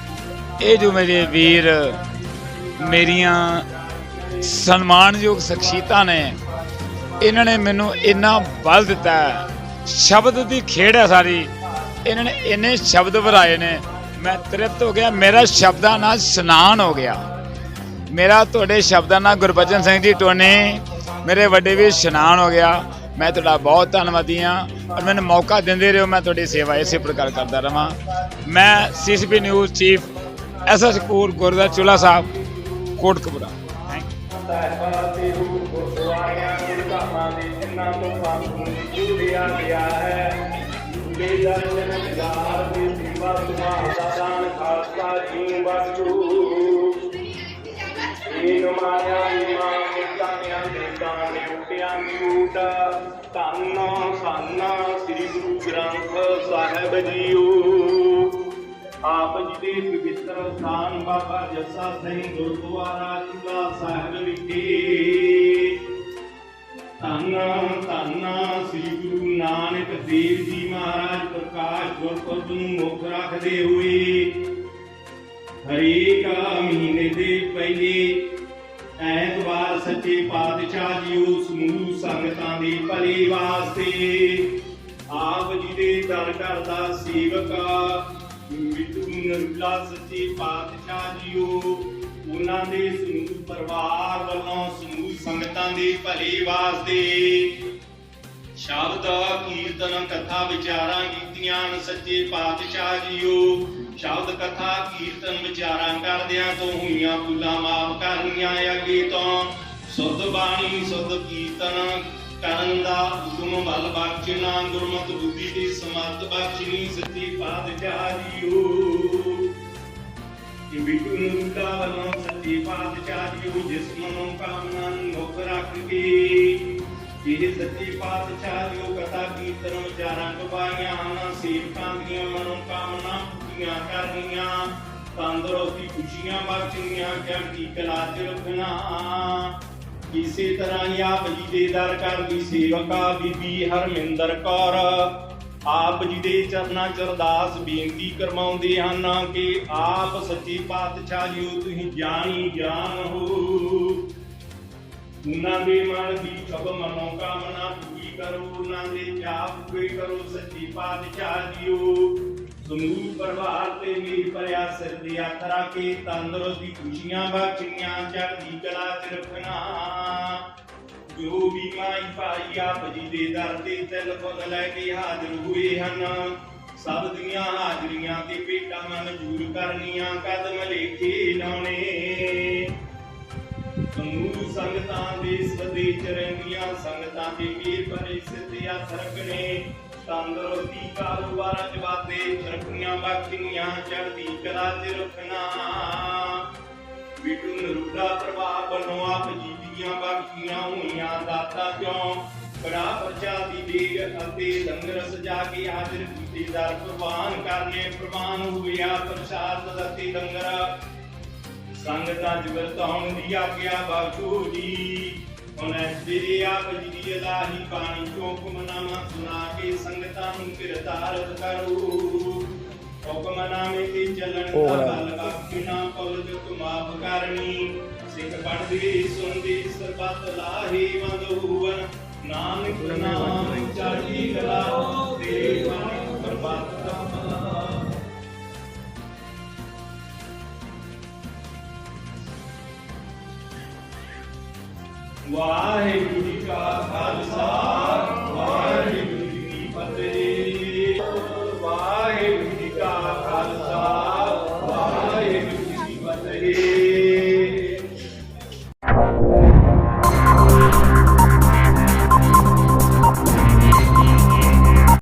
ये जो मेरे वीर मेरिया सन्मानयोग शख्सियतां ने, इन्होंने मैनू इन्ना बल दिता है। शब्द की खेड़ है सारी, इन्होंने इन्ने शब्द भराए ने, मैं तृप्त हो गया। मेरा शब्दां नाल स्नान हो गया। मेरा तुहाडे शब्दां नाल गुरबचन सिंह जी टोनी मेरे वड्डे वीर स्नान हो गया। मैं तुहाडा बहुत धन्नवादी हाँ, और मैंने मौका देंदे रहो, मैं तुहाडी सेवा इसे प्रकार करता रहा। मैं CCP news chief SS Kapoor, Gurdwara Chulha Sahib, Kotkapura. ਧੰਨ ਸ੍ਰੀ ਗੁਰੂ ਗ੍ਰੰਥ ਸਾਹਿਬ ਜੀਓ। ਆਪ ਜੀ ਦੇ ਪਵਿੱਤਰ ਸਥਾਨ ਬਾਬਾ ਜੱਸਾ ਸਿੰਘ ਗੁਰਦੁਆਰਾ ਚੂਲਾ ਸਾਹਿਬ ਵਿਖੇ ਧੰਨ ਸ੍ਰੀ ਗੁਰੂ ਨਾਨਕ ਦੇਵ ਜੀ ਮਹਾਰਾਜ ਪ੍ਰਕਾਸ਼ ਗੁਰਪੁਰਬ ਨੂੰ ਮੁੱਖ ਰੱਖਦੇ ਹੋਏ ਹਰੇਕ ਮਹੀਨੇ ਦੇ ਪਹਿਲੇ ਐਤਵਾਰ ਸੱਚੇ ਪਾਤਸ਼ਾਹ ਜੀਓ ਸਮੂਹ ਸੰਗਤਾਂ ਦੀ ਭਲੀ ਵਾਸਤੇ ਆਪ ਜੀ ਦੇ ਦਰ ਘਰ ਦਾ ਸੇਵਕ ਮਿੱਠੂ ਨੂਰਲਾ ਸੱਚੇ ਪਾਤਸ਼ਾਹ ਜੀਓ, ਉਹਨਾਂ ਦੇ ਸਮੂਹ ਪਰਿਵਾਰ ਵੱਲੋਂ ਸਮੂਹ ਸੰਗਤਾਂ ਦੀ ਭਲੀ ਵਾਸਤੇ ਸ਼ਬਦ ਕੀਰਤਨ ਕਥਾ ਵਿਚਾਰਾਂ ਕੀਤੀਆਂ ਸੱਚੇ ਪਾਤਸ਼ਾਹ ਜੀਓ। ਸ਼ਬਦ ਕਥਾ ਕੀਰਤਨ ਵਿਚਾਰਾਂ ਕਰਦਿਆਂ ਤੋਂ ਹੋਈਆਂ ਭੁੱਲਾਂ ਮਾਫ ਕਰਨੀਆਂ, ਅੱਗੇ ਤੋਂ ਸੁੱਧ ਬਾਣੀ ਸੁੱਧ ਕੀਰਤਨ ਕਰਨ ਦਾ ਹੁਕਮ ਬਲ ਬਖਸ਼ਣਾ, ਗੁਰਮਤਿ ਬੁੱਧੀ ਦੀ ਸਮਰਥ ਬਖਸ਼ਣੀ ਸੱਚੇ ਪਾਤਸ਼ਾਹ ਜੀਓ। ਬਿਟੂ ਨੂਰਲਾ ਵੱਲੋਂ ਸੱਚੇ ਪਾਤਸ਼ਾਹ ਜੀਓ ਜਿਸ ਮਨੋਂ ਕਾਮਨਾ ਨੂੰ ਮੁੱਖ ਰੱਖ ਕੇ ਇਹ ਸੱਚੇ ਪਾਤਸ਼ਾਹ ਜੀਓ ਕਥਾ ਕੀਰਤਨ ਵਿਚਾਰਾਂ ਕਬਾਈਆਂ ਹਨ। ਸੇਵਕਾਂ ਦੀਆਂ ਮਨੋਂ ਕਾਮਨਾ ਪੂਰੀਆਂ ਕਰਨੀਆਂ, ਤੰਦਰੁਸਤੀ ਖੁਸ਼ੀਆਂ ਬਖਸ਼ਣੀਆਂ, ਚੜ੍ਹਦੀ ਕਲਾ ਚ ਰੱਖਣਾ। ਇਸੇ ਤਰ੍ਹਾਂ ਹੀ ਆਪ ਜੀ ਦੇ ਦਰ ਘਰ ਦੀ ਸੇਵਕਾ ਬੀਬੀ ਹਰਮਿੰਦਰ ਕੌਰ ਆਪ ਜੀ ਦੇ ਚਰਨਾਂ ਚ ਅਰਦਾਸ ਬੇਨਤੀ ਕਰਵਾਉਂਦੇ ਹਨ ਕਿ ਆਪ ਸੱਚੇ ਪਾਤਸ਼ਾਹ ਜੀਓ ਤੁਸੀਂ ਜਾਣੀ ਜਾਨ ਹੋ। ਉਹਨਾਂ ਦੇ ਮਨ ਦੀ ਸਭ ਮਨੋ ਕਾਮਨਾ ਪੂਰੀ ਕਰੋ, ਉਹਨਾਂ ਦੇ ਚਾਹ ਪੂਰੇ ਕਰੋ ਸੱਚੇ ਪਾਤਸ਼ਾਹ ਜੀਓ। ਸਮੂਹ ਪਰਿਵਾਰ ਤੇ ਮੇਰੀ ਭਰਿਆ ਸਿਰ ਤੇ ਹੱਥ ਰੱਖ ਕੇ ਤੰਦਰੁਸਤੀ ਖੁਸ਼ੀਆਂ ਬਖਸ਼ੀਆਂ, ਚੜ੍ਹਦੀ ਕਲਾ ਚ ਰੱਖਣਾ। ਜੋ ਵੀ ਮਾਈ ਭਾਈ ਆਪ ਜੀ ਦੇ ਦਰ ਤੇ ਤਿਲ ਫੁੱਲ ਲੈ ਕੇ ਹਾਜ਼ਰ ਹੋਏ ਹਨ, ਸਭ ਦੀਆਂ ਹਾਜ਼ਰੀਆਂ ਤੇ ਭੇਟਾਂ ਮਨਜ਼ੂਰ ਕਰਨੀਆਂ, ਕਦਮ ਲੇਖੇ ਲਾਉਣੇ। ਸਮੂਹ ਸੰਗਤਾਂ ਦੇ ਸਦੇ ਚ ਰਹਿੰਦੀਆਂ ਸੰਗਤਾਂ ਦੇ ਵੀਰ ਭਰੇ ਸਿਰ ਤੇ ਹੱਥ ਰੱਖਣੇ, ਤੰਦਰੁਸਤੀ ਕਾਰੋਬਾਰਾਂ ਚ ਵਾਧੇ, ਤਰੱਕੀਆਂ ਬਖਸ਼ੀਆਂ, ਚੜ੍ਹਦੀ ਕਲਾ ਚ ਰੱਖਣਾ। ਵਿਟੂ ਨਰੂਡਾ ਪ੍ਰਭਾਵ ਬਣੋ ਆਪ ਜੀ ਦੀਆਂ ਬਖਸ਼ੀਆਂ ਹੋਈਆਂ ਦਾਤਾ ਕਿਉਂ ਬੜਾ ਪ੍ਰਚਾਤੀ ਦੇਗ ਅਤੇ ਲੰਗਰ ਸਜਾ ਕੇ ਹਾਜ਼ਰ ਕੀਤੇ ਦਰ ਪ੍ਰਵਾਨ ਕਰਨੇ ਪ੍ਰਵਾਨ ਹੋਇਆ ਪ੍ਰਸਾਦ ਅਤੇ ਲੰਗਰ ਸੰਗਤਾਂ ਜਵਰਤਾਉਣ ਦੀ ਆਗਿਆ ਬਖਸ਼ੋ ਜੀ ਹੁਣ ਸਵੇਰੇ ਆਪ ਜੀ ਦੀ ਇਲਾਹੀ ਬਾਣੀ ਚੋਂ ਹੁਕਮਨਾਮਾ ਸੁਣਾ ਕੇ ਸੰਗਤਾਂ ਨੂੰ ਕਿਰਤਾਰਤ ਕਰੋ ਹੁਕਮਨਾਮੇ ਤੇ ਚੱਲਣ ਦਾ ਬਲ ਬਖਸ਼ਣਾ ਪਉਲ ਜੋ ਮਾਫ ਕਰਨੀ ਸਿੱਖ ਪੜ੍ਹਦੇ ਸੁਣਦੇ ਸਰਬੱਤ ਲਾਹੇ ਵੰਦ ਹੋਵਨ ਨਾਨਕ ਨਾਮ ਚੜ੍ਹਦੀ ਕਲਾ ਤੇਰੇ ਬਾਣੀ ਪ੍ਰਭਾਤ ਵਾਹਿਗੁਰੂ ਜੀ ਕਾ ਖਾਲਸਾ